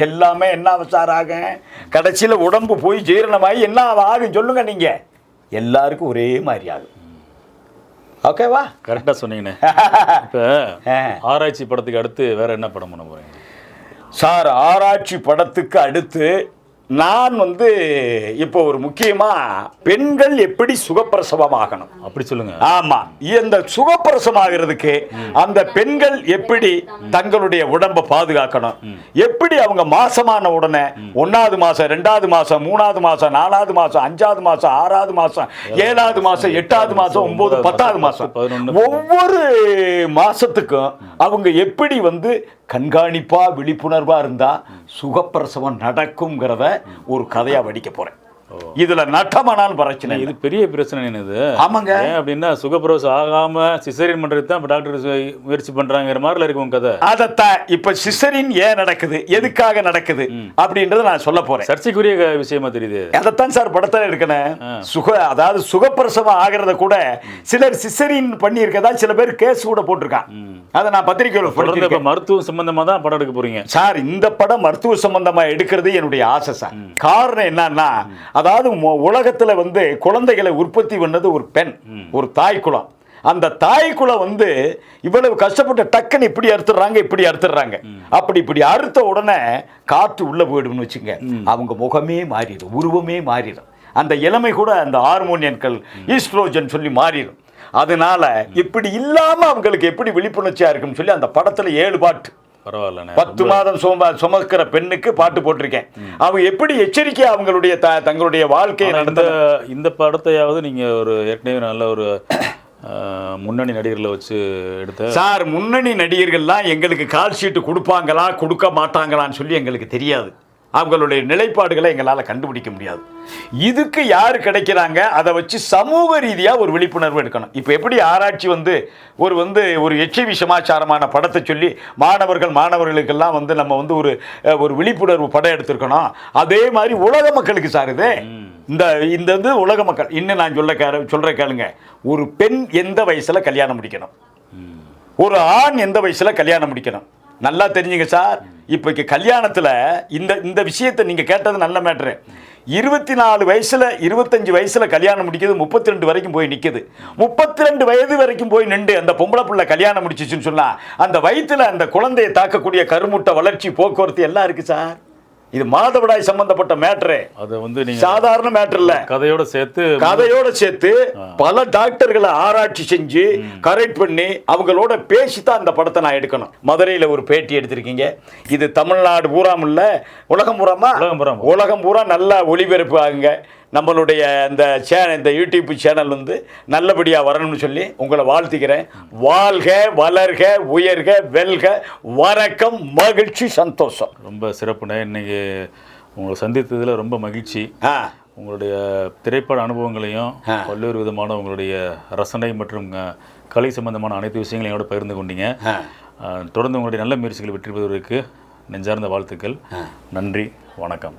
எல்லாமே என்ன சார் ஆகும்? கடைசியில் உடம்பு போய் ஜீரணமாகி என்ன ஆகும் சொல்லுங்க நீங்க? எல்லாருக்கும் ஒரே மாதிரி ஆகும். ஓகேவா? கரெக்டாக சொன்னீங்கண்ணே. இப்போ ஆராய்ச்சி படத்துக்கு அடுத்து வேற என்ன படம் பண்ண போறீங்க சார்? ஆராய்ச்சி படத்துக்கு அடுத்து நான் இப்போ ஒரு முக்கியமா பெண்கள் எப்படி சுகப்பிரசவம் ஆகணும் அப்படி சொல்லுங்க. ஆமா, இந்த சுகப்பிரசவம் ஆகிறதுக்கு அந்த பெண்கள் எப்படி தங்களுடைய உடம்பை பாதுகாக்கணும், எப்படி அவங்க மாசமான உடனே 1வது மாசம் 2வது மாசம் 3வது மாசம் 4வது மாசம் 5வது மாசம் 6வது மாசம் 7வது மாசம் 8வது மாசம் 9 10வது மாசம் ஒவ்வொரு மாசத்துக்கும் அவங்க எப்படி கண்காணிப்பா விழிப்புணர்வா இருந்தா சுகப்பிரசவம் நடக்கும்ங்கிறத ஒரு கதையா வடிக்க போறேன். இதுல நட்டமானாலும் பிரச்சனை. இது பெரிய பிரச்சனை இது. ஆமாங்க. ஏன் அப்படின்னா சுகப்பிரசவம் ஆகாம சிசேரியன் பண்றது தான் டாக்டர் முயற்சி பண்றாங்கிற மாதிரில இருக்கும் கதை. அதத்தான் இப்ப சிசேரியன் ஏன் நடக்குது, எதுக்காக நடக்குது அப்படின்றத நான் சொல்ல போறேன். சர்ச்சைக்குரிய விஷயமா தெரியுது. அதைத்தான் சார் படத்துல இருக்கணும். அதாவது சுகப்பிரசவம் ஆகிறத கூட சிலர் சிசேரியன் பண்ணி இருக்கதா சில பேர் கேஸ் கூட போட்டிருக்காங்க. அதை நான் பத்திரிகையில் மருத்துவ சம்பந்தமா தான் படம் எடுக்க போறீங்க சார். இந்த படம் மருத்துவ சம்பந்தமா எடுக்கிறது என்னுடைய ஆசை சார். காரணம் என்னன்னா, அதாவது உலகத்துல குழந்தைகளை உற்பத்தி பண்ணது ஒரு பெண், ஒரு தாய் குலம். அந்த தாய் குலம் இவ்வளவு கஷ்டப்பட்டு டக்குன்னு இப்படி அறுத்துறாங்க. அப்படி இப்படி அறுத்த உடனே காற்று உள்ள போயிடும்னு வச்சுங்க, அவங்க முகமே மாறிடும், உருவமே மாறிடும், அந்த இளமை கூட அந்த ஹார்மோனியன்கள் ஈஸ்ட்ரோஜன் சொல்லி மாறிடும். அதனால இப்படி இல்லாம அவங்களுக்கு எப்படி விழிப்புணர்ச்சியா இருக்குன்னு சொல்லி அந்த படத்துல 7 பாட்டு, பரவாயில்ல, 10 மாதம் சுமக்கிற பெண்ணுக்கு பாட்டு போட்டிருக்கேன். அவங்க எப்படி எச்சரிக்கை அவங்களுடைய தங்களுடைய வாழ்க்கையை நடந்த. இந்த படத்தையாவது நீங்க ஒரு ஏற்கனவே நல்ல ஒரு முன்னணி நடிகர்களை வச்சு எடுத்த சார். முன்னணி நடிகர்கள்லாம் எங்களுக்கு கால் ஷீட்டு கொடுப்பாங்களா கொடுக்க மாட்டாங்களான்னு சொல்லி எங்களுக்கு தெரியாது. அவங்களுடைய நிலைப்பாடுகளை எங்களால் கண்டுபிடிக்க முடியாது. இதுக்கு யார் கிடைக்கிறாங்க, அதை வச்சு சமூக ரீதியாக ஒரு விழிப்புணர்வு எடுக்கணும். இப்போ எப்படி ஆராய்ச்சி ஒரு எச்ஐவி சமாச்சாரமான படத்தை சொல்லி மாணவர்களுக்கெல்லாம் நம்ம ஒரு விழிப்புணர்வு படம் எடுத்திருக்கணும். அதே மாதிரி உலக மக்களுக்கு சார் இந்த உலக மக்கள் இன்னும் நான் சொல்ற கேளுங்க. ஒரு பெண் எந்த வயசுல கல்யாணம் முடிக்கணும், ஒரு ஆண் எந்த வயசுல கல்யாணம் முடிக்கணும், நல்லா தெரிஞ்சுங்க சார். இப்போ கல்யாணத்தில் இந்த விஷயத்தை நீங்கள் கேட்டது நல்ல மேட்ரு. 24 வயசுல 25 வயசுல கல்யாணம் முடிக்கிறது 32 வரைக்கும் போய் நிற்குது. 32 வயது வரைக்கும் போய் நின்று அந்த பொம்பளை பிள்ளை கல்யாணம் முடிச்சிச்சுன்னு சொன்னா அந்த வயிற்றுல அந்த குழந்தையை தாக்கக்கூடிய கருமுட்டை வளர்ச்சி போக்குவரத்து எல்லாம் இருக்கு சார். இது மாதவிடாய் சம்பந்தப்பட்ட மேட்ரு. அது நீங்க சாதாரண மேட்டர் இல்ல. கதையோட சேர்த்து பல டாக்டர்களை ஆராய்ச்சி செஞ்சு கரெக்ட் பண்ணி அவங்களோட பேசித்தான் அந்த படத்தை நான் எடுக்கணும். மதுரையில ஒரு பேட்டி எடுத்திருக்கீங்க. இது தமிழ்நாடு பூராம் இல்ல, உலகம் பூரா நல்லா ஒளிபரப்பு ஆகுங்க. நம்மளுடைய இந்த யூடியூப் சேனல் நல்லபடியாக வரணும்னு சொல்லி உங்களை வாழ்த்துக்கிறேன். வாழ்க, வளர்க, உயர்க, வெல்க. வணக்கம், மகிழ்ச்சி, சந்தோஷம். ரொம்ப சிறப்புண்ணே. இன்னைக்கு உங்களை சந்தித்ததில் ரொம்ப மகிழ்ச்சி. உங்களுடைய திரைப்பட அனுபவங்களையும் பல்வேறு விதமான உங்களுடைய ரசனை மற்றும் கலை சம்பந்தமான அனைத்து விஷயங்களையும் என்னோட பகிர்ந்து கொண்டீங்க. தொடர்ந்து உங்களுடைய நல்ல முயற்சிகளை வெற்றி பெறுவதற்கு நெஞ்சார்ந்த வாழ்த்துக்கள். நன்றி, வணக்கம்.